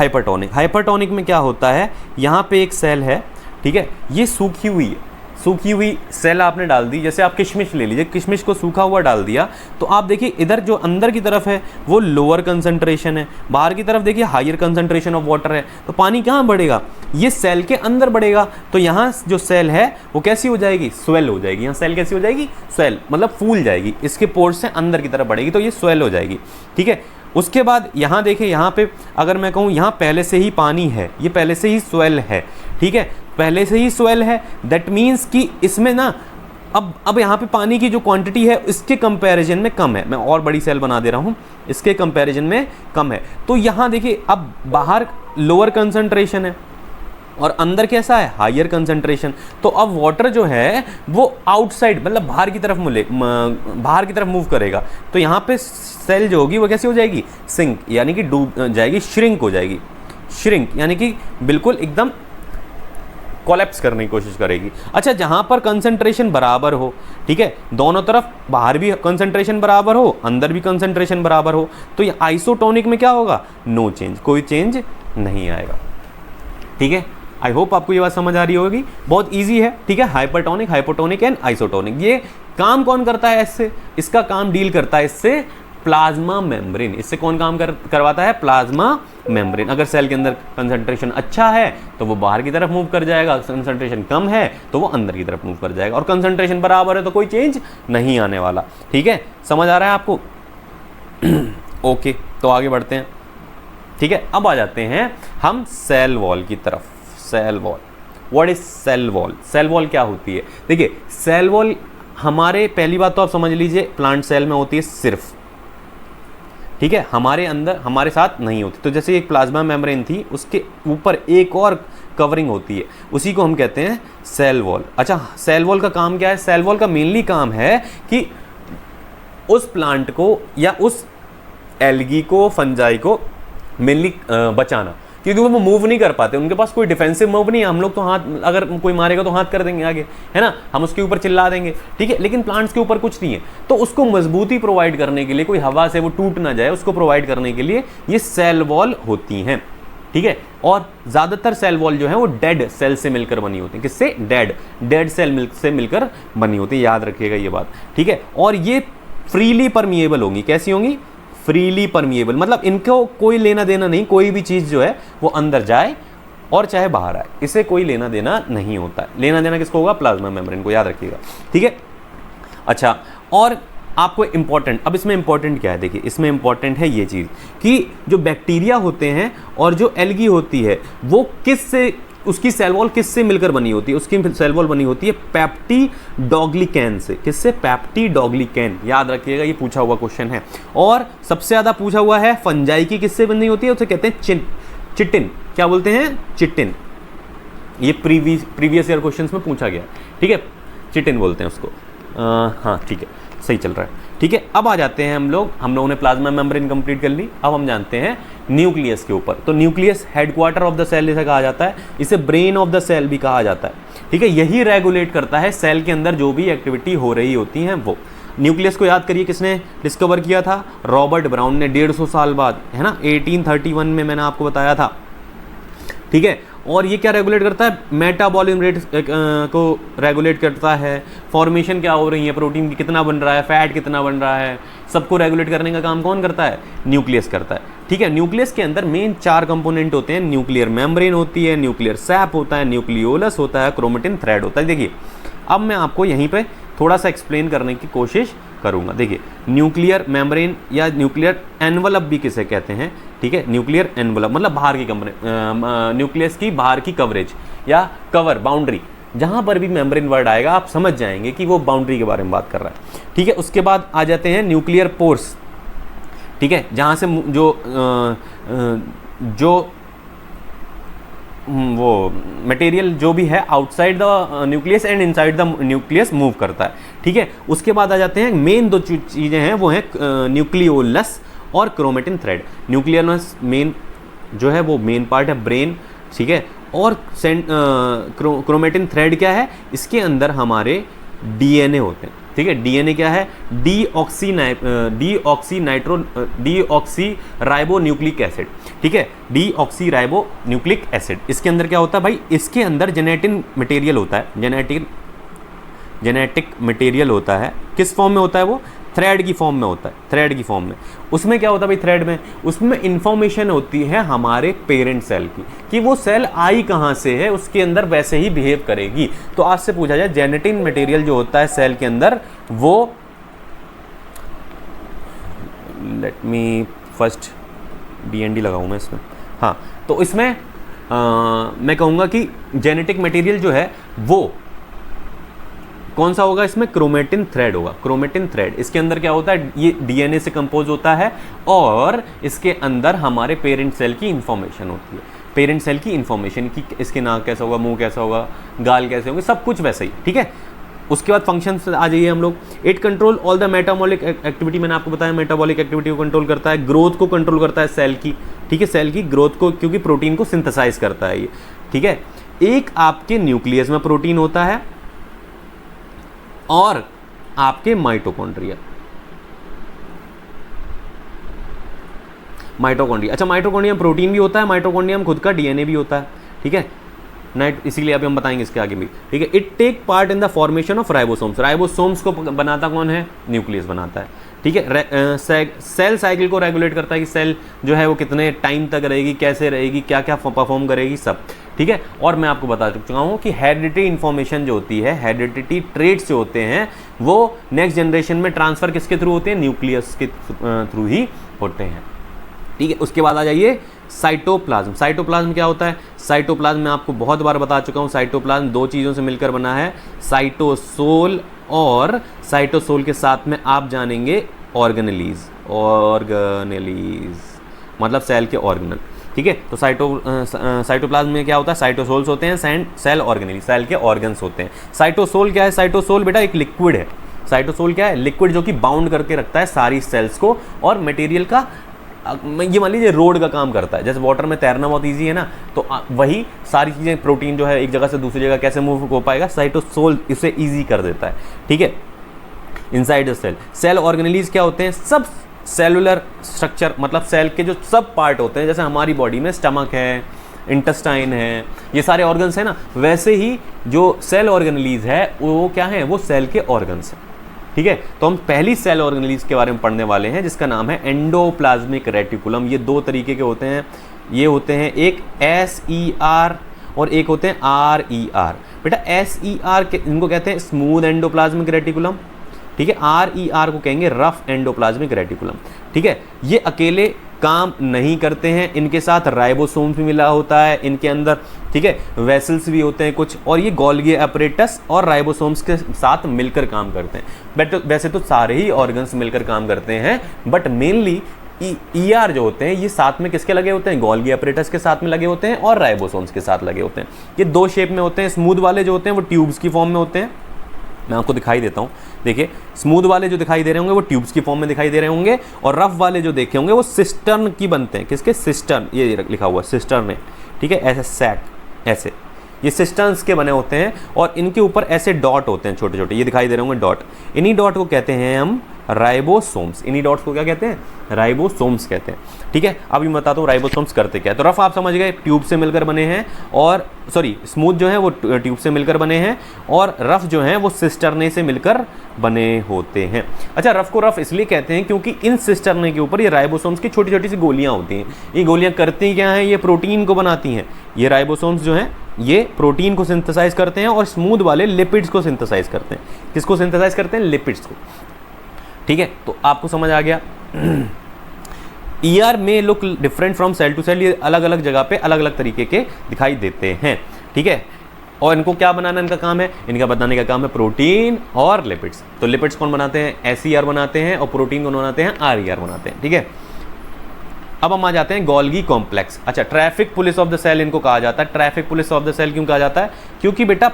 हाइपरटोनिक में क्या होता है, यहाँ पे एक सेल है, ठीक है, ये सूखी हुई सेल आपने डाल दी। जैसे आप किशमिश ले लीजिए, किशमिश को सूखा हुआ डाल दिया, तो आप देखिए इधर जो अंदर की तरफ है वो लोअर कंसंट्रेशन है, बाहर की तरफ देखिए हायर कंसंट्रेशन ऑफ वाटर है, तो पानी कहाँ बढ़ेगा, ये सेल के अंदर बढ़ेगा। तो यहाँ जो सेल है वो कैसी हो जाएगी, स्वेल हो जाएगी। यहाँ सेल कैसी हो जाएगी, स्वेल मतलब फूल जाएगी, इसके पोर्स से अंदर की तरफ बढ़ेगी, तो ये स्वेल हो जाएगी, ठीक है। उसके बाद यहाँ देखिए, यहाँ पे अगर मैं कहूँ यहाँ पहले से ही पानी है, ये पहले से ही स्वेल है, ठीक है, पहले से ही स्वेल है, दैट मीन्स कि इसमें ना अब यहाँ पे पानी की जो क्वांटिटी है इसके कंपैरिजन में कम है। मैं और बड़ी सेल बना दे रहा हूँ, इसके कंपैरिजन में कम है। तो यहाँ देखिए, अब बाहर लोअर कंसंट्रेशन है और अंदर कैसा है, हायर कंसंट्रेशन। तो अब वाटर जो है वो आउटसाइड मतलब बाहर की तरफ मूव करेगा। तो यहाँ पे सेल जो होगी वो कैसी हो जाएगी, सिंक यानी कि डूब जाएगी, श्रिंक हो जाएगी, श्रिंक यानी कि बिल्कुल एकदम कोलैप्स करने की कोशिश करेगी। अच्छा, जहाँ पर कंसंट्रेशन बराबर हो, ठीक है, दोनों तरफ बाहर भी कंसंट्रेशन बराबर हो, अंदर भी कंसंट्रेशन बराबर हो, तो ये आइसोटोनिक में क्या होगा, नो चेंज, कोई चेंज नहीं आएगा, ठीक है। आई होप आपको ये बात समझ आ रही होगी, बहुत इजी है, ठीक है। हाइपरटोनिक, हाइपोटोनिक एंड आइसोटोनिक, ये काम कौन करता है इससे, इसका काम डील करता है इससे प्लाज्मा मेम्ब्रेन। इससे कौन काम करवाता है? Plasma membrane. अगर सेल के अंदर कंसंट्रेशन अच्छा है तो वो बाहर की तरफ मूव कर जाएगा, कंसंट्रेशन कम है तो वो अंदर की तरफ मूव कर जाएगा, और कंसंट्रेशन बराबर है तो कोई चेंज नहीं आने वाला। ठीक है, समझ आ रहा है आपको? ओके, तो आगे बढ़ते हैं। ठीक है, अब आ जाते हैं हम सेल वॉल की तरफ। Cell wall, what is cell wall? Cell wall क्या होती है? देखिए, सेल वॉल हमारे, पहली बात तो आप समझ लीजिए, प्लांट सेल में होती है सिर्फ, ठीक है, हमारे अंदर, हमारे साथ नहीं होती। तो जैसे एक प्लाज्मा मेम्ब्रेन थी, उसके ऊपर एक और कवरिंग होती है, उसी को हम कहते हैं सेल वॉल। अच्छा, सेल वॉल का काम क्या है? सेल वॉल का मेनली काम है कि उस प्लांट को या उस एल्गी को, फंजाई को मेनली बचाना, क्योंकि वो मूव नहीं कर पाते, उनके पास कोई डिफेंसिव मूव नहीं है। हम लोग तो हाथ, अगर कोई मारेगा तो हाथ कर देंगे आगे, है ना, हम उसके ऊपर चिल्ला देंगे, ठीक है, लेकिन प्लांट्स के ऊपर कुछ नहीं है। तो उसको मजबूती प्रोवाइड करने के लिए, कोई हवा से वो टूट ना जाए, उसको प्रोवाइड करने के लिए ये सेल वॉल होती हैं। ठीक है, और ज़्यादातर सेल वॉल जो है वो डेड सेल से मिलकर बनी होती है। किससे? डेड सेल से मिलकर बनी होती है, याद रखिएगा ये बात। ठीक है, और ये फ्रीली परमिएबल होंगी। कैसी होंगी? फ्रीली परमिएबल, मतलब इनको कोई लेना देना नहीं, कोई भी चीज़ जो है वो अंदर जाए और चाहे बाहर आए, इसे कोई लेना देना नहीं होता है। लेना देना किसको होगा? प्लाज्मा मेम्ब्रेन को, याद रखिएगा। ठीक है, अच्छा, और आपको इंपॉर्टेंट, अब इसमें इंपॉर्टेंट क्या है? देखिए, इसमें इंपॉर्टेंट है ये चीज़ कि जो बैक्टीरिया होते हैं और जो एल्गी होती है वो किससे, उसकी सेल वॉल किससे मिलकर बनी होती है? उसकी सेल वॉल बनी होती है पेप्टिडोग्लिकैन से। किससे? पेप्टिडोग्लिकैन, याद रखिएगा, ये पूछा हुआ क्वेश्चन है। और सबसे ज़्यादा पूछा हुआ है फंजाई की किससे बनी होती है? उसे कहते हैं चिटिन। क्या बोलते हैं? चिटिन। ये प्रीवियस ईयर क्वेश्चंस में पूछा गया। ठीक है, चिटिन बोलते हैं उसको। हाँ, ठीक है, सही चल रहा है। ठीक है, अब आ जाते हैं हम लोगों ने प्लाज्मा मेम्ब्रेन कंप्लीट कर ली। अब हम जानते हैं न्यूक्लियस के ऊपर। तो nucleus headquarter of the cell इसे कहा जाता है, इसे ब्रेन ऑफ द सेल भी कहा जाता है। ठीक है, यही रेगुलेट करता है सेल के अंदर जो भी एक्टिविटी हो रही होती है वो। न्यूक्लियस को याद करिए, किसने डिस्कवर किया था? रॉबर्ट ब्राउन ने, 150 साल बाद, है ना, 1831 में मैंने आपको बताया था। ठीक है, और ये क्या रेगुलेट करता है? मेटाबॉलिज्म रेट को रेगुलेट करता है। फॉर्मेशन क्या हो रही है, प्रोटीन कितना बन रहा है, फैट कितना बन रहा है, सबको रेगुलेट करने का काम कौन करता है? न्यूक्लियस करता है। ठीक है, न्यूक्लियस के अंदर मेन 4 कंपोनेंट होते हैं। न्यूक्लियर मेम्ब्रेन होती है, न्यूक्लियर सैप होता है, न्यूक्लियोलस होता है, क्रोमेटिन थ्रेड होता है। देखिए, अब मैं आपको यहीं पे थोड़ा सा एक्सप्लेन करने की कोशिश करूंगा। देखिए, न्यूक्लियर मेम्ब्रेन या न्यूक्लियर एनवलप भी किसे कहते हैं? ठीक है, न्यूक्लियर एनवलप मतलब बाहर की न्यूक्लियस की बाहर की कवरेज या कवर, बाउंड्री, जहां पर भी मेम्ब्रेन वर्ड आएगा आप समझ जाएंगे कि वो बाउंड्री के बारे में बात कर रहा है। ठीक है, उसके बाद आ जाते हैं न्यूक्लियर पोर्स। ठीक है, जहां से जो वो मटेरियल जो भी है outside the nucleus and inside the nucleus move करता है। ठीक है, उसके बाद आ जाते हैं मेन 2 चीज़ें हैं, वो हैं न्यूक्लियोलस और क्रोमेटिन थ्रेड। न्यूक्लियोलस मेन जो है वो मेन पार्ट है ब्रेन। ठीक है, और क्रोमेटिन थ्रेड क्या है? इसके अंदर हमारे डीएनए होते हैं। ठीक है, डीएनए क्या है? Deoxy ribonucleic acid. ठीक है, डीऑक्सी एसिड, इसके अंदर क्या होता है भाई? इसके अंदर जेनेटिक मटेरियल होता है। जेनेटिक मटेरियल होता है, किस फॉर्म में होता है वो? थ्रेड की फॉर्म में होता है। थ्रेड की फॉर्म में उसमें क्या होता है भाई? थ्रेड में उसमें इंफॉर्मेशन होती है हमारे पेरेंट सेल की, कि वो सेल आई कहाँ से है, उसके अंदर वैसे ही बिहेव करेगी। तो आज से पूछा जाए, जेनेटिक मटेरियल जो होता है सेल के अंदर, वो, लेट मी फर्स्ट DND लगाऊं मैं इसमें। हाँ, तो इसमें मैं कहूँगा कि जेनेटिक मटेरियल जो है वो कौन सा होगा? इसमें क्रोमेटिन थ्रेड होगा। क्रोमेटिन थ्रेड, इसके अंदर क्या होता है? ये डीएनए से कंपोज होता है और इसके अंदर हमारे पेरेंट सेल की इंफॉर्मेशन होती है। पेरेंट सेल की इंफॉर्मेशन की, इसके नाक कैसा होगा, मुंह कैसा होगा, गाल कैसे होंगे, सब कुछ वैसे ही। ठीक है, उसके बाद फंक्शन आ जाइए हम लोग। It control all the metabolic activity. मैंने आपको बताया मेटाबॉलिक एक्टिविटी को कंट्रोल करता है, ग्रोथ को कंट्रोल करता है सेल की। ठीक है, सेल की ग्रोथ को, क्योंकि प्रोटीन को सिंथेसाइज करता है ये। ठीक है, एक आपके न्यूक्लियस में प्रोटीन होता है और आपके माइटोकॉन्ड्रिया। अच्छा, माइटोकॉन्ड्रिया में प्रोटीन भी होता है, माइटोकॉन्ड्रिया में खुद का डीएनए भी होता है। ठीक है, नाइट, इसीलिए अभी हम बताएंगे इसके आगे भी, ठीक है। It take part in the formation of ribosomes, ribosomes को बनाता कौन है, न्यूक्लियस बनाता है, ठीक है। सेल साइकिल को रेगुलेट करता है कि सेल जो है वो कितने टाइम तक रहेगी, कैसे रहेगी, क्या क्या परफॉर्म करेगी, सब, ठीक है। और मैं आपको बता चुका हूँ कि हेरिडिटी इन्फॉर्मेशन जो होती है, हेरिडिटी ट्रेट्स जो होते हैं वो नेक्स्ट जनरेशन में ट्रांसफर किसके थ्रू होते हैं, न्यूक्लियस के थ्रू ही होते हैं, ठीक है। उसके बाद आ जाइए साइटोप्लाज्म। साइटोप्लाज्म क्या होता है, साइटोप्लाज्म मैं आपको बहुत बार बता चुका हूँ, साइटोप्लाज्म दो चीज़ों से मिलकर बना है, साइटोसोल, और साइटोसोल के साथ में आप जानेंगे ऑर्गेनेलीज, ऑर्गेनेलीज मतलब सेल के ऑर्गेनल, ठीक है। तो साइटोप्लाज्म में क्या होता है, साइटोसोल्स होते हैं, सेल ऑर्गेनेली, सेल के ऑर्गन्स होते हैं। साइटोसोल क्या है, साइटोसोल बेटा एक लिक्विड है, साइटोसोल क्या है, लिक्विड जो कि बाउंड करके रखता है सारी सेल्स को, और मटेरियल का ये मान लीजिए रोड का काम करता है, जैसे वाटर में तैरना बहुत इजी है ना, तो वही सारी चीज़ें, प्रोटीन जो है एक जगह से दूसरी जगह कैसे मूव हो पाएगा, साइटोसोल इसे ईजी कर देता है, ठीक है। Inside the cell, cell organelles क्या होते हैं, सब सेलुलर स्ट्रक्चर, मतलब सेल के जो सब पार्ट होते हैं, जैसे हमारी बॉडी में स्टमक है, इंटेस्टाइन है, ये सारे ऑर्गन्स हैं ना, वैसे ही जो सेल ऑर्गेनेलीज है वो क्या है, वो सेल के ऑर्गन्स हैं, ठीक है। तो हम पहली सेल ऑर्गेनेलीज के बारे में पढ़ने वाले हैं जिसका नाम है एंडोप्लाज्मिक रेटिकुलम। ये दो तरीके के होते हैं, ये होते हैं एक SER और एक होते हैं RER। बेटा SER के इनको कहते हैं स्मूथ एंडोप्लाज्मिक रेटिकुलम, ठीक है। RER को कहेंगे रफ एंडोप्लाज्मिक रेटिकुलम, ठीक है। ये अकेले काम नहीं करते हैं, इनके साथ राइबोसोम्स भी मिला होता है इनके अंदर, ठीक है, वेसल्स भी होते हैं कुछ, और ये गोल्गी अपरेटस और राइबोसोम्स के साथ मिलकर काम करते हैं। बट वैसे तो सारे ही ऑर्गन्स मिलकर काम करते हैं, बट मेनली ER जो होते हैं ये साथ में किसके लगे होते हैं, गोल्गी अपरेटस के साथ में लगे होते हैं और राइबोसोम्स के साथ लगे होते हैं। ये दो शेप में होते हैं, स्मूथ वाले जो होते हैं वो ट्यूब्स की फॉर्म में होते हैं, मैं आपको दिखाई देता हूँ, देखिए स्मूथ वाले जो दिखाई दे रहे होंगे वो ट्यूब्स की फॉर्म में दिखाई दे रहे होंगे, और रफ वाले जो देखे होंगे वो सिस्टर्न की बनते हैं, किसके, सिस्टर्न, ये लिखा हुआ सिस्टर्न है, ठीक है, ऐसे सैक, ऐसे ये सिस्टर्न्स के बने होते हैं, और इनके ऊपर ऐसे डॉट होते हैं छोटे छोटे, ये दिखाई दे रहे होंगे डॉट, इन्हीं डॉट को कहते हैं हम राइबोसोम्स, इन्हीं डॉट्स को क्या कहते हैं, राइबोसोम्स कहते हैं, ठीक है। अभी मैं बताता हूँ राइबोसोम्स करते क्या है। तो रफ आप समझ गए, ट्यूब से मिलकर बने हैं, और सॉरी स्मूथ जो है वो ट्यूब से मिलकर बने हैं, और रफ जो हैं वो सिस्टर्ने से मिलकर बने होते हैं। अच्छा, रफ को रफ इसलिए कहते हैं क्योंकि इन सिस्टर्ने के ऊपर ये राइबोसोम्स की छोटी छोटी सी गोलियाँ होती हैं। ये गोलियाँ करती क्या हैं, ये प्रोटीन को बनाती हैं, ये राइबोसोम्स जो हैं ये प्रोटीन को सिंथेसाइज करते हैं, और स्मूथ वाले लिपिड्स को सिंथेसाइज करते हैं। किसको सिंथेसाइज करते हैं, लिपिड्स को, ठीक है। तो आपको समझ आ गया। ER में look different from cell to cell, ये अलग अलग जगह पे अलग अलग तरीके के दिखाई देते हैं, ठीक है। और इनको क्या बनाना इनका काम है, इनका बताने का काम है प्रोटीन और लिपिड्स। तो लिपिड्स कौन बनाते हैं, SER बनाते हैं, और प्रोटीन कौन बनाते हैं, RER बनाते हैं, ठीक है। अब हम आ जाते हैं गोल्गी कॉम्प्लेक्स। अच्छा, traffic police of the cell इनको कहा जाता है। Traffic police of the cell क्यों कहा जाता है, क्योंकि बेटा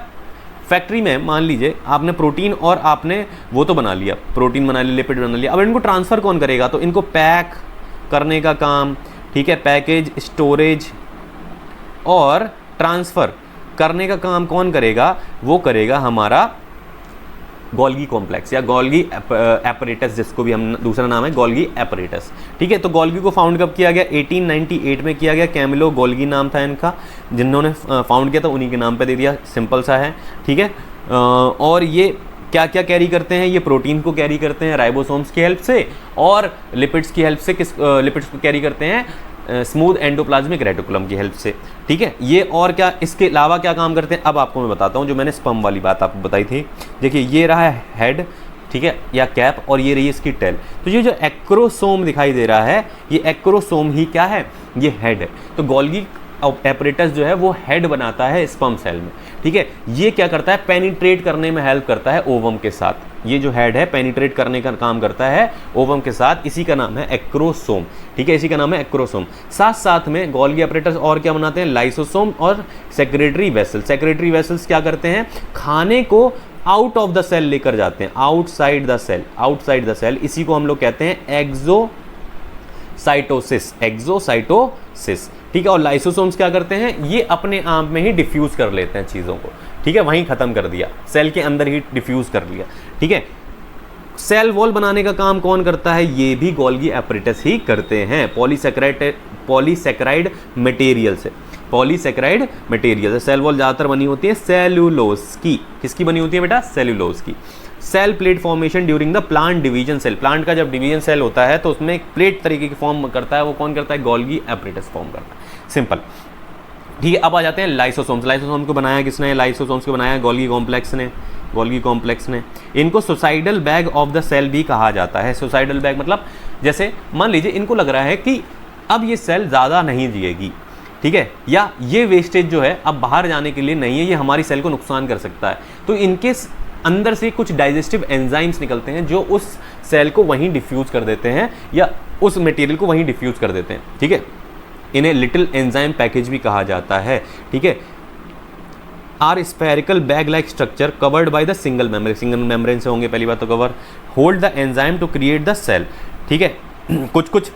फैक्ट्री में मान लीजिए आपने प्रोटीन और आपने वो तो बना लिया, प्रोटीन बना लिया, लिपिड बना लिया, अब इनको ट्रांसफ़र कौन करेगा, तो इनको पैक करने का काम, ठीक है, पैकेज, स्टोरेज और ट्रांसफ़र करने का काम कौन करेगा, वो करेगा हमारा गोल्गी कॉम्प्लेक्स या गोल्गी एपरेटस, जिसको भी हम दूसरा नाम है गोल्गी एपरेटस, ठीक है। तो गोल्गी को फाउंड कब किया गया, 1898 में किया गया। कैमिलो गोल्गी नाम था इनका, जिन्होंने फाउंड किया था उन्हीं के नाम पे दे दिया, सिंपल सा है, ठीक है। और ये क्या क्या कैरी करते हैं, ये प्रोटीन को कैरी करते हैं राइबोसोम्स की हेल्प से, और लिपिड्स की हेल्प से लिपिड्स को कैरी करते हैं स्मूथ एंडोप्लाज्मिक रेटिकुलम की हेल्प से, ठीक है। ये और क्या इसके अलावा क्या काम करते हैं, अब आपको मैं बताता हूँ। जो मैंने स्पर्म वाली बात आपको बताई थी, देखिए ये रहा है हेड, ठीक है, या कैप, और ये रही इसकी टेल। तो ये जो एक्रोसोम दिखाई दे रहा है, ये एक्रोसोम ही क्या है, ये हेड है। तो गोल्गी एपरेटस जो है वो हेड बनाता है स्पर्म सेल में, ठीक है। ये क्या करता है, पेनिट्रेट करने में हेल्प करता है ओवम के साथ। ये जो हेड है पेनिट्रेट करने का काम करता है ओवम के साथ, इसी का नाम है एक्रोसोम, ठीक है, इसी का नाम है एक्रोसोम। साथ साथ में गोल्गी एपरेटस और क्या बनाते हैं, लाइसोसोम और सेक्रेटरी वेसल। सेक्रेटरी वेसल्स क्या करते हैं, खाने को आउट ऑफ द सेल लेकर जाते हैं, outside the cell, outside the cell, इसी को हम लोग कहते हैं एक्सोसाइटोसिस, एक्सोसाइटोसिस, ठीक है। और लाइसोसोम्स क्या करते हैं, ये अपने आप में ही डिफ्यूज कर लेते हैं चीज़ों को, ठीक है, वहीं ख़त्म कर दिया, सेल के अंदर ही डिफ्यूज कर लिया, ठीक है। सेल वॉल बनाने का काम कौन करता है, ये भी गोल्गी एपरेटस ही करते हैं, पॉलीसैकेराइड मटेरियल से। Polysaccharide material. सेल वॉल ज़्यादातर बनी होती है सेल्यूलोज की। किसकी बनी होती है बेटा? सेल्यूलोज की। Cell plate formation during the plant division cell. Plant का जब डिवीजन सेल होता है तो उसमें एक प्लेट तरीके की फॉर्म करता है, वो कौन करता है? गोल्गी एपरेटस फॉर्म करता है। सिंपल, ठीक है। अब आ जाते हैं लाइसोसोम्स। लाइसोसोम को बनाया किसने? लाइसोसोम्स को बनाया गोल्गी कॉम्प्लेक्स ने। गोल्गी कॉम्प्लेक्स ने। इनको suicidal bag of the cell भी कहा जाता है। सुसाइडल बैग मतलब जैसे मान लीजिए इनको लग रहा है कि अब ये सेल ज़्यादा नहीं जिएगी, ठीक है, या ये वेस्टेज जो है अब बाहर जाने के लिए नहीं है, ये हमारी सेल को नुकसान कर सकता है, तो इनके अंदर से कुछ डाइजेस्टिव एंजाइम्स निकलते हैं जो उस सेल को वहीं डिफ्यूज़ कर देते हैं या उस मटेरियल को वहीं डिफ्यूज़ कर देते हैं, ठीक है। इन्हें लिटिल एंजाइम पैकेज भी कहा जाता है, ठीक है। Are spherical bag like structure covered by the single membrane. Single membrane से होंगे पहली बात तो cover. Hold the enzyme to create the cell, ठीक है। कुछ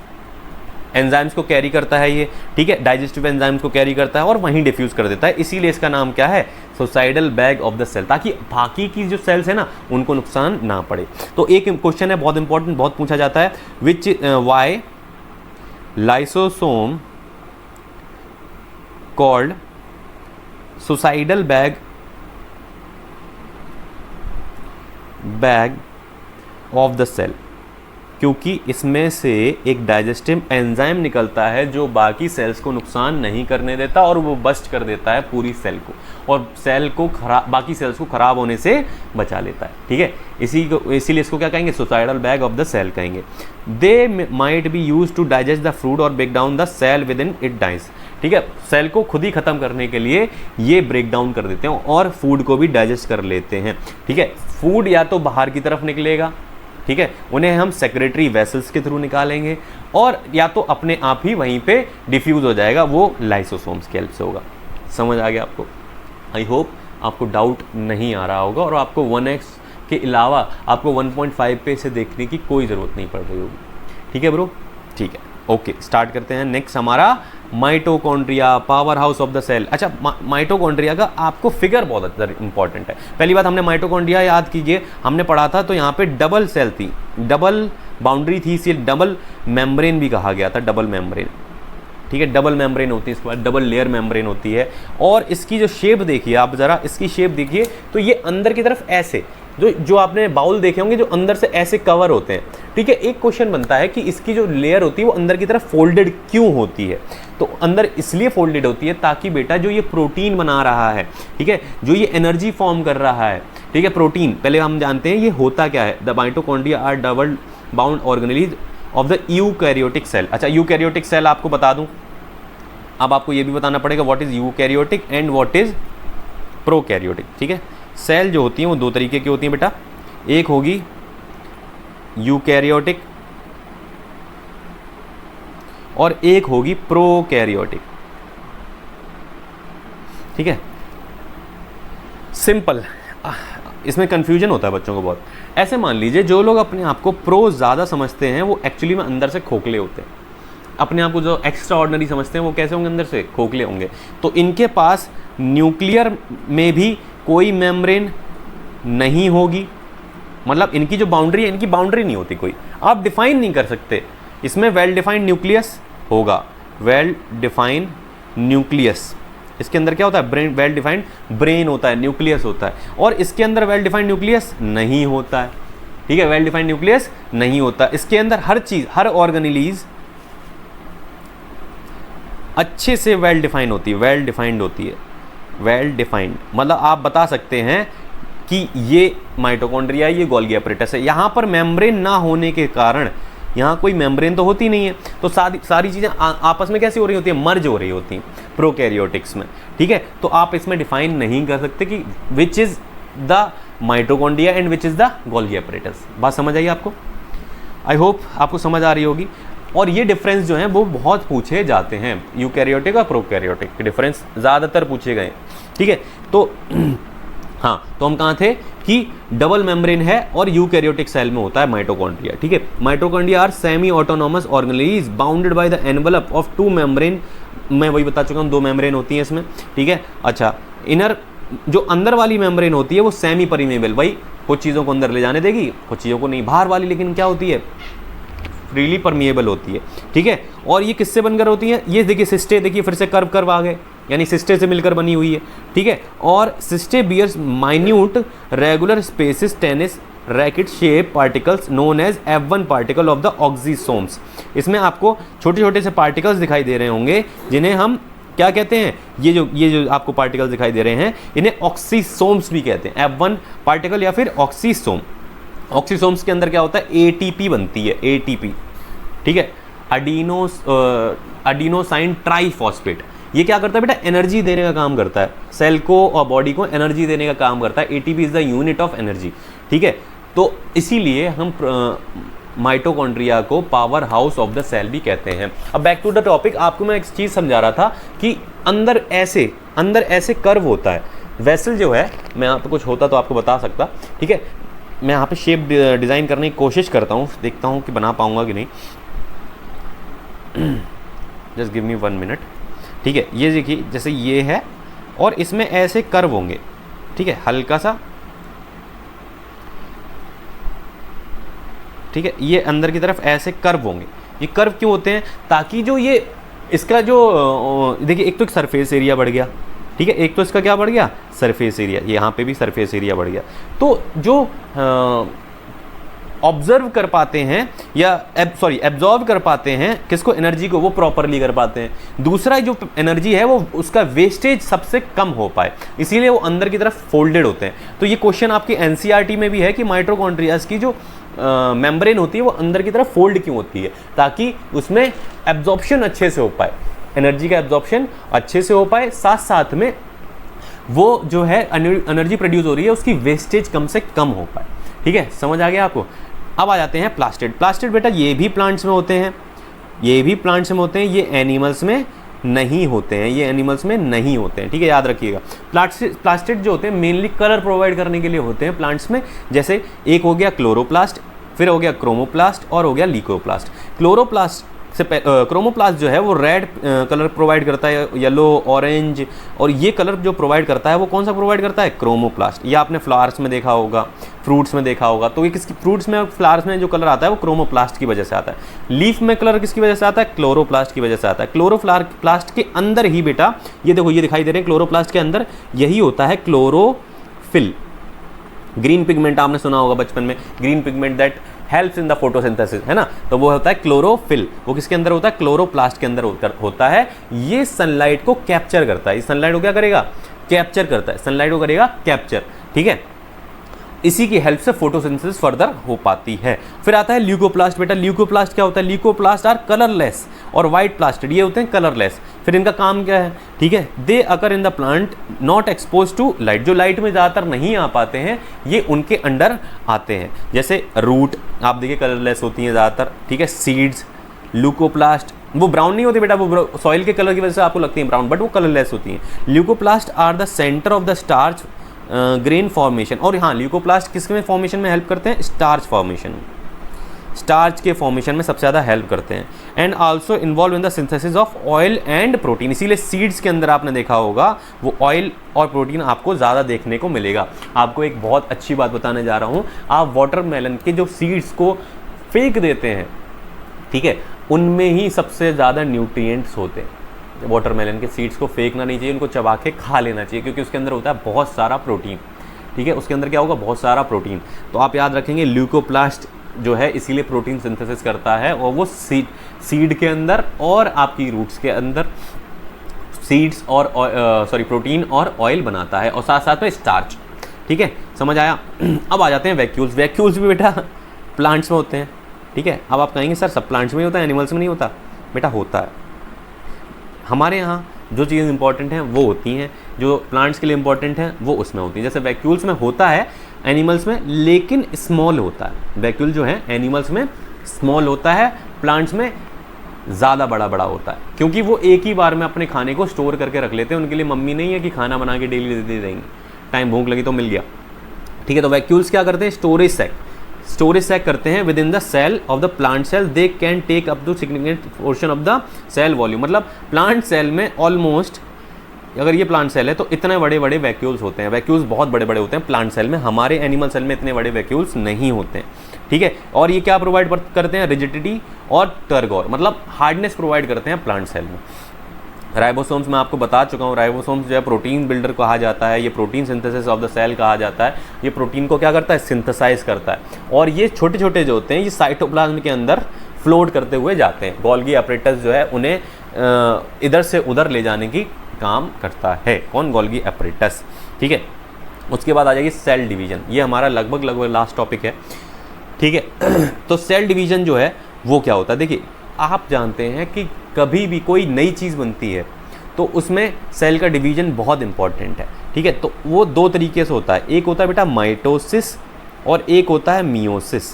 एंजाइम्स को कैरी करता है ये, ठीक है, डाइजेस्टिव एंजाइम्स को कैरी करता है और वहीं डिफ्यूज कर देता है, इसीलिए इसका नाम क्या है? Suicidal bag of the cell, ताकि बाकी की जो सेल्स है ना उनको नुकसान ना पड़े। तो एक क्वेश्चन है बहुत इंपॉर्टेंट, बहुत पूछा जाता है, which why lysosome called suicidal bag of the cell? क्योंकि इसमें से एक डाइजेस्टिव एंजाइम निकलता है जो बाकी सेल्स को नुकसान नहीं करने देता और वो बस्ट कर देता है पूरी सेल को, और सेल को बाकी सेल्स को खराब होने से बचा लेता है, ठीक है। इसीलिए इसको क्या कहेंगे? Suicidal bag of the cell कहेंगे। They might be use to digest the food और break down the cell within it dies, ठीक है। सेल को खुद ही खत्म करने के लिए ये ब्रेक डाउन कर देते हैं और फूड को भी डाइजेस्ट कर लेते हैं, ठीक है। फूड या तो बाहर की तरफ निकलेगा, ठीक है, उन्हें हम सेक्रेटरी वेसल्स के थ्रू निकालेंगे, और या तो अपने आप ही वहीं पे डिफ्यूज हो जाएगा, वो लाइसोसोम्स की हेल्प से होगा। समझ आ गया आपको? आई होप आपको डाउट नहीं आ रहा होगा और आपको 1x के अलावा आपको 1.5 पे इसे देखने की कोई ज़रूरत नहीं पड़ रही होगी, ठीक है ब्रो? ठीक है, ओके, स्टार्ट करते हैं। नेक्स्ट हमारा mitochondria, power house of the cell. अच्छा, माइटोकॉन्ड्रिया का आपको फिगर बहुत इंपॉर्टेंट है। पहली बात, हमने माइटोकॉन्ड्रिया याद कीजिए, हमने पढ़ा था तो यहाँ पे डबल सेल थी, डबल बाउंड्री थी, इसलिए डबल मेम्ब्रेन भी कहा गया था, डबल मेम्ब्रेन, ठीक है। डबल मेम्ब्रेन होती है, इसके बाद डबल लेयर मेम्ब्रेन होती है, और इसकी जो शेप देखिए आप ज़रा, इसकी शेप देखिए तो ये अंदर की तरफ ऐसे, जो आपने बाउल देखे होंगे जो अंदर से ऐसे कवर होते हैं, ठीक है। एक क्वेश्चन बनता है कि इसकी जो लेयर होती है वो अंदर की तरफ फोल्डेड क्यों होती है? तो अंदर इसलिए फोल्डेड होती है ताकि बेटा जो ये प्रोटीन बना रहा है, ठीक है, जो ये एनर्जी फॉर्म कर रहा है, ठीक है, प्रोटीन, पहले हम जानते हैं ये होता क्या है। The mitochondria are double bound organelles of the eukaryotic cell. अच्छा, यूकैरियोटिक सेल आपको बता दूं, अब आपको ये भी बताना पड़ेगा what is eukaryotic and what is prokaryotic, ठीक है। सेल जो होती हैं वो दो तरीके की होती हैं बेटा, एक होगी यूकैरियोटिक और एक होगी प्रोकैरियोटिक, ठीक है। सिंपल, इसमें कंफ्यूजन होता है बच्चों को बहुत। ऐसे मान लीजिए जो लोग अपने आप को प्रो ज़्यादा समझते हैं वो एक्चुअली में अंदर से खोखले होते हैं। अपने आप को जो एक्स्ट्रा ऑर्डिनरी समझते हैं वो कैसे होंगे? अंदर से खोखले होंगे। तो इनके पास न्यूक्लियर में भी कोई मेम्ब्रेन नहीं होगी, मतलब इनकी जो बाउंड्री है, इनकी बाउंड्री नहीं होती कोई, आप डिफाइन नहीं कर सकते। इसमें वेल डिफाइंड न्यूक्लियस होगा, वेल डिफाइंड न्यूक्लियस, इसके अंदर क्या होता है? ब्रेन, वेल डिफाइंड ब्रेन होता है, न्यूक्लियस होता है, और इसके अंदर वेल डिफाइंड न्यूक्लियस नहीं होता है, ठीक है, वेल डिफाइंड न्यूक्लियस नहीं होता। इसके अंदर हर चीज़, हर ऑर्गेनेलीज अच्छे से वेल डिफाइंड होती है, वेल डिफाइंड होती है, वेल डिफाइंड, मतलब आप बता सकते हैं कि ये माइटोकॉन्ड्रिया, ये गोल्गी एपरेटस है। यहाँ पर मेम्ब्रेन ना होने के कारण, यहाँ कोई मेम्ब्रेन तो होती नहीं है, तो सारी चीज़ें आपस में कैसी हो रही होती है? मर्ज हो रही होती हैं प्रोकैरियोटिक्स में, ठीक है। तो आप इसमें डिफाइन नहीं कर सकते कि which is the mitochondria and which is the Golgi apparatus. बात समझ आई आपको? आई होप आपको समझ आ रही होगी। और ये डिफरेंस जो हैं वो बहुत पूछे जाते हैं, यूकैरियोटिक और प्रोकैरियोटिक के डिफरेंस ज़्यादातर पूछे गए, ठीक है। तो हाँ, तो हम कहाँ थे कि डबल मेम्ब्रेन है और यूकैरियोटिक सेल में होता है माइटोकॉन्ड्रिया, ठीक है। Mitochondria are semi autonomous organelles bounded by the envelope of two membrane. मैं वही बता चुका हूँ, दो मेम्ब्रेन होती हैं इसमें, ठीक है। अच्छा, इनर जो अंदर वाली मेम्ब्रेन होती है वो सेमी परमेबल, वही कुछ चीज़ों को अंदर ले जाने देगी, कुछ चीज़ों को नहीं। बाहर वाली लेकिन क्या होती है? फ्रीली परमिएबल होती है, ठीक है। और ये किससे बनकर होती है? ये देखिए सिस्टे, देखिए फिर से कर्व आ गए, यानी सिस्टे से मिलकर बनी हुई है, ठीक है। और cristae bears minute regular spaces tennis racket shape particles known as F1 particle of the oxysomes. इसमें आपको छोटे छोटे से पार्टिकल्स दिखाई दे रहे होंगे जिन्हें हम क्या कहते हैं, ये जो आपको पार्टिकल्स दिखाई दे रहे हैं इन्हें ऑक्सीसोम्स भी कहते हैं, F1 पार्टिकल या फिर ऑक्सीसोम। ऑक्सीसोम्स के अंदर क्या होता है, ATP बनती है, ATP, ठीक है, अडीनोसाइन ट्राइफॉस्फेट। ये क्या करता है बेटा, एनर्जी देने का काम करता है, सेल को और बॉडी को एनर्जी देने का काम करता है। ATP is the unit of energy, ठीक है। तो इसीलिए हम माइटोकॉन्ड्रिया को power house of the cell भी कहते हैं। अब बैक टू द टॉपिक, आपको मैं एक चीज़ समझा रहा था कि अंदर ऐसे कर्व होता है। वेसल जो है, मैं यहाँ पे कुछ होता तो आपको बता सकता, ठीक है। मैं यहाँ पे शेप डिज़ाइन करने की कोशिश करता हूँ, देखता हूँ कि बना पाऊँगा कि नहीं। जस्ट गिव मी 1 मिनट, ठीक है। ये देखिए जैसे ये है और इसमें ऐसे कर्व होंगे, ठीक है, हल्का सा, ठीक है। ये अंदर की तरफ ऐसे कर्व होंगे। ये कर्व क्यों होते हैं, ताकि जो ये इसका जो देखिए, एक तो सरफेस एरिया बढ़ गया, ठीक है, एक तो इसका क्या बढ़ गया, सरफेस एरिया, यहाँ पे भी सरफेस एरिया बढ़ गया। तो जो ऑब्जर्व कर पाते हैं या एब्जॉर्व कर पाते हैं किसको, एनर्जी को, वो प्रॉपरली कर पाते हैं। दूसरा जो एनर्जी है वो उसका वेस्टेज सबसे कम हो पाए, इसीलिए वो अंदर की तरफ फोल्डेड होते हैं। तो ये क्वेश्चन आपकी एनसीईआरटी में भी है कि माइटोकॉन्ड्रियाज की जो मेम्ब्रेन होती है वो अंदर की तरफ फोल्ड क्यों होती है, ताकि उसमें एब्जॉर्प्शन अच्छे से हो पाए, एनर्जी का एब्जॉर्प्शन अच्छे से हो पाए, साथ साथ में वो जो है एनर्जी प्रोड्यूस हो रही है उसकी वेस्टेज कम से कम हो पाए, ठीक है। समझ आ गया आपको। अब आ जाते हैं प्लास्टिड। प्लास्टिड बेटा ये भी प्लांट्स में होते हैं, ये भी प्लांट्स में होते हैं, ये एनिमल्स में नहीं होते हैं, ये एनिमल्स में नहीं होते हैं, ठीक है, याद रखिएगा। प्लास्टिड जो होते हैं मेनली कलर प्रोवाइड करने के लिए होते हैं प्लांट्स में। जैसे एक हो गया क्लोरोप्लास्ट, फिर हो गया क्रोमोप्लास्ट और हो गया ल्यूकोप्लास्ट। क्रोमोप्लास्ट जो है वो रेड कलर प्रोवाइड करता है, येलो, ऑरेंज, और ये कलर जो प्रोवाइड करता है वो कौन सा प्रोवाइड करता है, क्रोमोप्लास्ट। ये आपने फ्लावर्स में देखा होगा, फ्रूट्स में देखा होगा। तो ये किसकी, फ्रूट्स में, फ्लावर्स में जो कलर आता है वो क्रोमोप्लास्ट की वजह से आता है। लीफ में कलर किसकी वजह से आता है, क्लोरोप्लास्ट की वजह से आता है। क्लोरोप्लास्ट के अंदर ही बेटा ये देखो, ये दिखाई दे रहे हैं, क्लोरोप्लास्ट के अंदर यही होता है क्लोरोफिल। ग्रीन पिगमेंट आपने सुना होगा बचपन में, green pigment that helps in the photosynthesis, है ना। तो वो होता है क्लोरोफिल, वो किसके अंदर होता है, क्लोरोप्लास्ट के अंदर होता है। ये सनलाइट को कैप्चर करता है। सनलाइट को क्या करेगा, कैप्चर करता है, सनलाइट को करेगा कैप्चर, ठीक है। इसी की हेल्प से फोटोसिंथेसिस फर्दर हो पाती है। फिर आता है ल्यूकोप्लास्ट। बेटा ल्यूकोप्लास्ट क्या होता है, ल्यूकोप्लास्ट आर कलरलेस और वाइट प्लास्टिड, ये होते हैं कलरलेस। फिर इनका काम क्या है, ठीक है, they occur in the plant not expose to light, जो लाइट में ज़्यादातर नहीं आ पाते हैं ये उनके अंडर आते हैं। जैसे रूट आप देखिए कलरलेस होती हैं ज़्यादातर, ठीक है। सीड्स, ल्यूकोप्लास्ट वो ब्राउन नहीं होती बेटा, वो सॉइल के कलर की वजह से आपको लगती है ब्राउन, बट वो कलरलेस होती हैं। Leucoplast are the centre of the starch grain formation. और हाँ, ल्यूकोप्लास्ट किसके में फॉर्मेशन में हेल्प करते हैं, स्टार्च फॉर्मेशन, स्टार्च के फॉर्मेशन में सबसे ज़्यादा हेल्प करते हैं। And also involve in the synthesis of oil and protein. इसीलिए सीड्स के अंदर आपने देखा होगा वो ऑयल और प्रोटीन आपको ज़्यादा देखने को मिलेगा। आपको एक बहुत अच्छी बात बताने जा रहा हूँ, आप वाटरमेलन के जो सीड्स को फेंक देते हैं, ठीक है, उनमें ही सबसे ज़्यादा न्यूट्रिएंट्स होते हैं। वाटरमेलन के सीड्स को फेंकना नहीं चाहिए, उनको चबा के खा लेना चाहिए, क्योंकि उसके अंदर होता है बहुत सारा प्रोटीन, ठीक है। उसके अंदर क्या होगा, बहुत सारा प्रोटीन। तो आप याद रखेंगे ल्यूकोप्लास्ट जो है इसीलिए प्रोटीन सिंथेसिस करता है, और वो सीड के अंदर और आपकी रूट्स के अंदर सीड्स और प्रोटीन और ऑयल बनाता है, और साथ साथ में स्टार्च, ठीक है। समझ आया। अब आ जाते हैं वैक्यूल्स। वैक्यूल्स भी बेटा प्लांट्स में होते हैं, ठीक है। अब आप कहेंगे सर सब प्लांट्स में ही होता है, एनिमल्स में नहीं होता। बेटा होता है। हमारे यहाँ जो चीज़ इंपॉर्टेंट हैं वो होती हैं, जो प्लांट्स के लिए इंपॉर्टेंट हैं वो उसमें होती हैं। जैसे वैक्यूल्स में होता है एनिमल्स में, लेकिन स्मॉल होता है। वैक्यूल जो है एनिमल्स में स्मॉल होता है, प्लांट्स में ज़्यादा बड़ा होता है, क्योंकि वो एक ही बार में अपने खाने को स्टोर करके रख लेते हैं। उनके लिए मम्मी नहीं है कि खाना बना के डेली दे देंगे, टाइम भूख लगी तो मिल गया, ठीक है। तो वैक्यूल्स क्या करते हैं, स्टोरेज सैक करते हैं within the cell of the plant cell. They can take up to significant portion of the cell volume. मतलब प्लांट सेल में ऑलमोस्ट, अगर ये प्लांट सेल है तो इतने बड़े वैक्यूल्स होते हैं। वैक्यूल्स बहुत बड़े होते हैं प्लांट सेल में। हमारे एनिमल सेल में इतने बड़े वैक्यूल्स नहीं होते हैं, ठीक है। और ये क्या प्रोवाइड करते हैं, रिजिडिटी और टर्गोर, मतलब हार्डनेस प्रोवाइड करते हैं प्लांट सेल में। राइबोसोम्स मैं आपको बता चुका हूँ, राइबोसोम्स जो है प्रोटीन बिल्डर कहा जाता है, ये protein synthesis of the cell कहा जाता है। ये प्रोटीन को क्या करता है, सिंथेसाइज करता है। और ये छोटे छोटे जो होते हैं ये साइटोप्लाज्म के अंदर फ्लोट करते हुए जाते हैं। गोल्गी एपरेटस जो है उन्हें इधर से उधर ले जाने की काम करता है। कौन, गोल्गी एपरेटस। ठीक है, उसके बाद आ जाएगी सेल डिवीजन। ये हमारा लगभग लास्ट टॉपिक है। ठीक है, तो सेल डिवीजन जो है वो क्या होता है, देखिए आप जानते हैं कि कभी भी कोई नई चीज़ बनती है तो उसमें सेल का डिवीजन बहुत इंपॉर्टेंट है। ठीक है, तो वो दो तरीके से होता है, एक होता है बेटा माइटोसिस और एक होता है मियोसिस।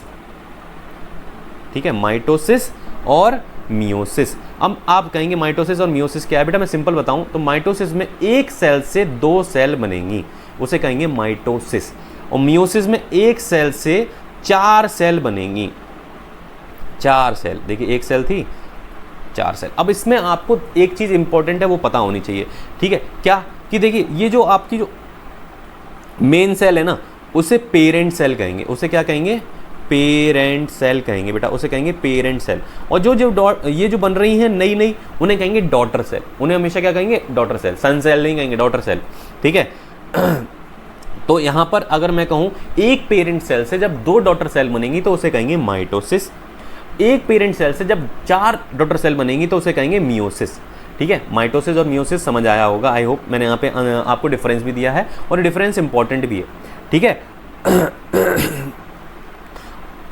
ठीक है, माइटोसिस और मियोसिस। अब आप कहेंगे माइटोसिस और मियोसिस क्या है बेटा, मैं सिंपल बताऊं तो माइटोसिस में एक सेल से दो सेल बनेंगी, उसे कहेंगे माइटोसिस। और मियोसिस में एक सेल से 4 सेल बनेंगी, 4 सेल। देखिए एक सेल थी, 4 सेल। अब इसमें आपको एक चीज़ इंपॉर्टेंट है वो पता होनी चाहिए। ठीक है, क्या कि देखिए ये जो आपकी जो मेन सेल है ना उसे पेरेंट सेल कहेंगे। उसे क्या कहेंगे, पेरेंट सेल कहेंगे बेटा, उसे कहेंगे पेरेंट सेल। और जो ये जो बन रही हैं नई नई उन्हें कहेंगे डॉटर सेल। उन्हें हमेशा क्या कहेंगे, डॉटर सेल। सन सेल नहीं कहेंगे, डॉटर सेल। ठीक है, तो यहाँ पर अगर मैं कहूँ एक पेरेंट सेल से जब 2 डॉटर सेल बनेंगी तो उसे कहेंगे माइटोसिस। एक पेरेंट सेल से जब 4 डॉटर सेल बनेंगी तो उसे कहेंगे मियोसिस। ठीक है, माइटोसिस और मियोसिस समझ आया होगा, आई होप। मैंने यहाँ पे आपको डिफरेंस भी दिया है और डिफरेंस इंपॉर्टेंट भी है। ठीक है,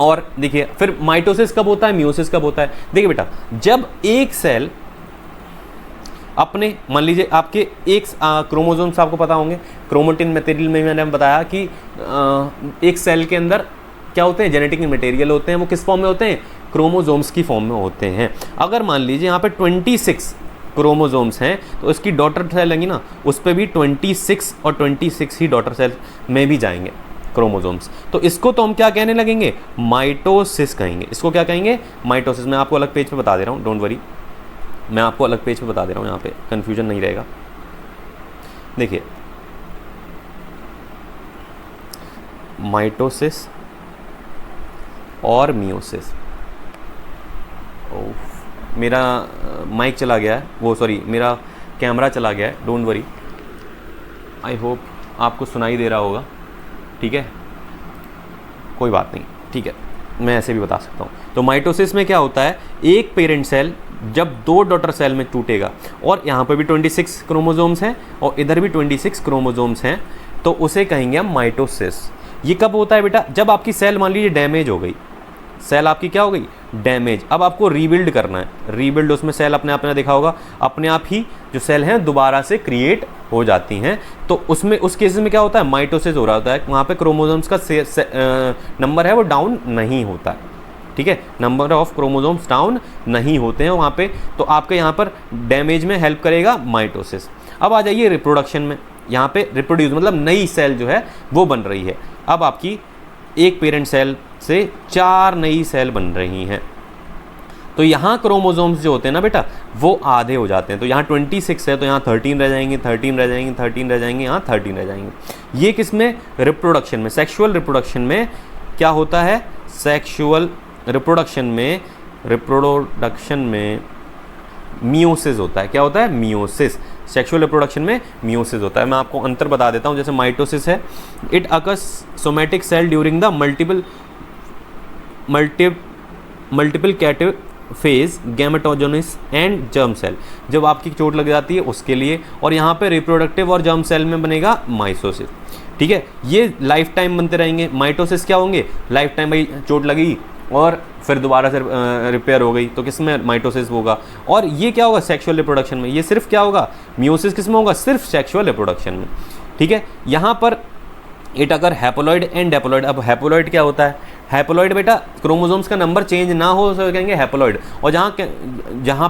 और देखिए फिर माइटोसिस कब होता है, मियोसिस कब होता है। देखिए बेटा, जब एक सेल अपने, मान लीजिए आपके एक क्रोमोसोम्स आपको पता होंगे, क्रोमेटिन मटेरियल में मैंने बताया कि एक सेल के अंदर क्या होते हैं, जेनेटिक मटेरियल होते हैं। वो किस फॉर्म में होते हैं, क्रोमोसोम्स की फॉर्म में होते हैं। अगर मान लीजिए यहाँ पे 26 क्रोमोसोम्स हैं तो इसकी डॉटर सेल लेंगी ना, उस पर भी 26 और 26 ही डॉटर सेल में भी जाएंगे क्रोमोसोम्स। तो इसको तो हम क्या कहने लगेंगे, माइटोसिस कहेंगे। इसको क्या कहेंगे, माइटोसिस। मैं आपको अलग पेज पे बता दे रहा हूँ, डोंट वरी, मैं आपको अलग पेज पे बता दे रहा हूँ, यहाँ पे कन्फ्यूजन नहीं रहेगा। देखिए माइटोसिस और मियोसिस। मेरा माइक चला गया है, वो सॉरी मेरा कैमरा चला गया है, डोंट वरी, आई होप आपको सुनाई दे रहा होगा। ठीक है, कोई बात नहीं। ठीक है, मैं ऐसे भी बता सकता हूँ। तो माइटोसिस में क्या होता है, एक पेरेंट सेल जब 2 डॉटर सेल में टूटेगा और यहाँ पर भी 26 क्रोमोसोम्स हैं और इधर भी 26 क्रोमोसोम्स हैं तो उसे कहेंगे हम माइटोसिस। ये कब होता है बेटा, जब आपकी सेल मान लीजिए डैमेज हो गई, सेल आपकी क्या हो गई, डैमेज। अब आपको रीबिल्ड करना है, रीबिल्ड, उसमें सेल अपने आप ने देखा होगा अपने आप ही जो सेल हैं दोबारा से क्रिएट हो जाती हैं। तो उसमें उस केस में क्या होता है, माइटोसिस हो रहा होता है। वहाँ पे क्रोमोसोम्स का नंबर है वो डाउन नहीं होता है। ठीक है, नंबर ऑफ क्रोमोसोम्स डाउन नहीं होते हैं वहाँ पे। तो आपके यहाँ पर डैमेज में हेल्प करेगा माइटोसिस। अब आ जाइए रिप्रोडक्शन में। यहाँ पे रिप्रोड्यूस मतलब नई सेल जो है वो बन रही है। अब आपकी एक पेरेंट सेल से 4 नई सेल बन रही हैं। तो यहाँ क्रोमोसोम्स जो होते हैं ना बेटा वो आधे हो जाते हैं। तो यहाँ 26 है तो यहाँ 13 रह जाएंगे, 13 रह जाएंगे, 13 रह जाएंगे, यहाँ 13 रह जाएंगे। ये किस में, रिप्रोडक्शन में, सेक्सुअल रिप्रोडक्शन में क्या होता है, सेक्सुअल रिप्रोडक्शन में मियोसिस होता है। क्या होता है, मियोसिस। सेक्सुअल रिप्रोडक्शन में मियोसिस होता है। मैं आपको अंतर बता देता हूँ। जैसे माइटोसिस है, it occurs somatic cell during the multiplicative phase, gametogenesis and germ cell. जब आपकी चोट लग जाती है उसके लिए। और यहाँ पे रिप्रोडक्टिव और जर्म सेल में बनेगा माइटोसिस। ठीक है, ये लाइफ टाइम बनते रहेंगे। माइटोसिस क्या होंगे, लाइफ टाइम, भाई चोट लगी और फिर दोबारा से रिपेयर हो गई तो किस में माइटोसिस होगा। और ये क्या होगा, सेक्सुअल रिप्रोडक्शन में। ये सिर्फ क्या होगा, मियोसिस किस में होगा, सिर्फ सेक्सुअल रिप्रोडक्शन में। ठीक है, यहाँ पर इट अगर हैप्लॉइड एंड डेप्लॉइड। अब हैप्लॉइड क्या होता है, हैप्लॉइड बेटा क्रोमोसोम्स का नंबर चेंज ना हो तो कहेंगे हैप्लॉइड। और जहाँ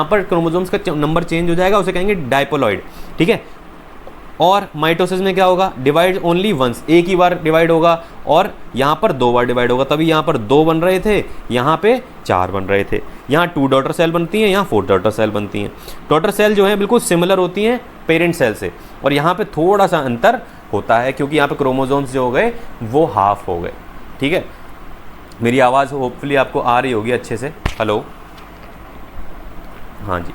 पर क्रोमोसोम्स का नंबर चेंज हो जाएगा उसे कहेंगे डायप्लॉइड। ठीक है, और माइटोसिस में क्या होगा, डिवाइड ओनली वंस, एक ही बार डिवाइड होगा और यहाँ पर 2 बार डिवाइड होगा। तभी यहाँ पर 2 बन रहे थे, यहाँ पे 4 बन रहे थे। यहाँ 2 डॉटर सेल बनती हैं, यहाँ 4 डॉटर सेल बनती हैं। डॉटर सेल जो है बिल्कुल सिमिलर होती हैं पेरेंट सेल से, और यहाँ पे थोड़ा सा अंतर होता है क्योंकि यहाँ पे क्रोमोसोम्स जो हो गए वो हाफ हो गए। ठीक है, मेरी आवाज़ होपफुली आपको आ रही होगी अच्छे से। हेलो, हाँ जी।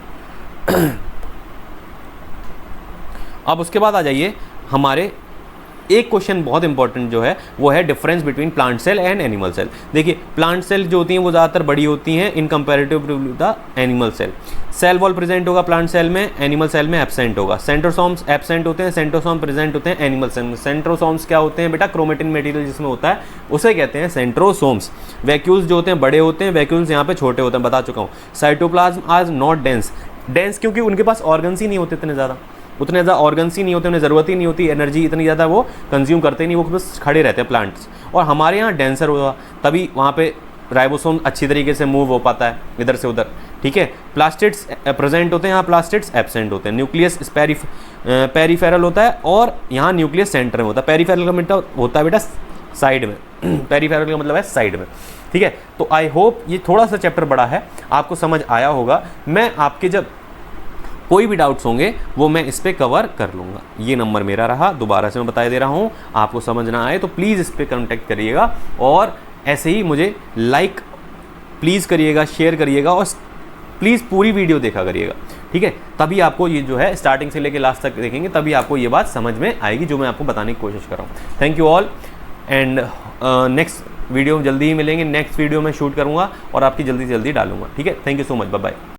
अब उसके बाद आ जाइए हमारे एक क्वेश्चन बहुत इंपॉर्टेंट जो है वो है difference between plant cell and animal cell. देखिए प्लांट सेल जो होती हैं वो ज़्यादातर बड़ी होती हैं in comparative to the animal cell. Cell wall present होगा प्लांट सेल में, एनिमल सेल में एब्सेंट होगा। सेंट्रोसोम्स एब्सेंट होते हैं, सेंट्रोसोम प्रेजेंट होते हैं एनिमल सेल में। सेंट्रोसोम्स क्या होते हैं बेटा? क्रोमेटिन मटेरियल जिसमें होता है उसे कहते हैं सेंट्रोसोम्स। वैक्यूल्स जो होते हैं बड़े होते हैं, वैक्यूल्स यहाँ पे छोटे होते हैं, बता चुका हूँ। साइटोप्लाज्म आज नॉट डेंस, डेंस क्योंकि उनके पास ऑर्गन्स ही नहीं होते उतने ज़्यादा ऑर्गन्स ही नहीं होते, उन्हें ज़रूरत ही नहीं होती, एनर्जी इतनी ज़्यादा वो कंज्यूम करते नहीं, वो बस खड़े रहते हैं प्लांट्स। और हमारे यहाँ डेंसर हुआ तभी वहाँ पे राइबोसोम अच्छी तरीके से मूव हो पाता है इधर से उधर, ठीक है। प्लास्टिड्स प्रेजेंट होते हैं, यहाँ प्लास्टिड्स एब्सेंट होते हैं। न्यूक्लियस पेरीफेरल होता है और यहाँ न्यूक्लियस सेंटर में होता है। पेरीफेरल का मतलब होता है बेटा साइड में, पेरीफेरल का मतलब है साइड में, ठीक है। तो आई होप ये थोड़ा सा चैप्टर बड़ा है, आपको समझ आया होगा। मैं आपके जब कोई भी डाउट्स होंगे वो मैं इस पर कवर कर लूँगा। ये नंबर मेरा रहा, दोबारा से मैं बता दे रहा हूँ, आपको समझ ना आए तो प्लीज़ इस पर कॉन्टैक्ट करिएगा और ऐसे ही मुझे लाइक प्लीज़ करिएगा, शेयर करिएगा और प्लीज़ पूरी वीडियो देखा करिएगा, ठीक है। तभी आपको ये जो है स्टार्टिंग से लेकर लास्ट तक देखेंगे तभी आपको ये बात समझ में आएगी जो मैं आपको बताने की कोशिश कर रहा हूँ। Thank you all and next video जल्दी ही मिलेंगे। नेक्स्ट वीडियो मैं शूट करूँगा और आपकी जल्दी से जल्दी डालूंगा, ठीक है। Thank you so much, bye bye.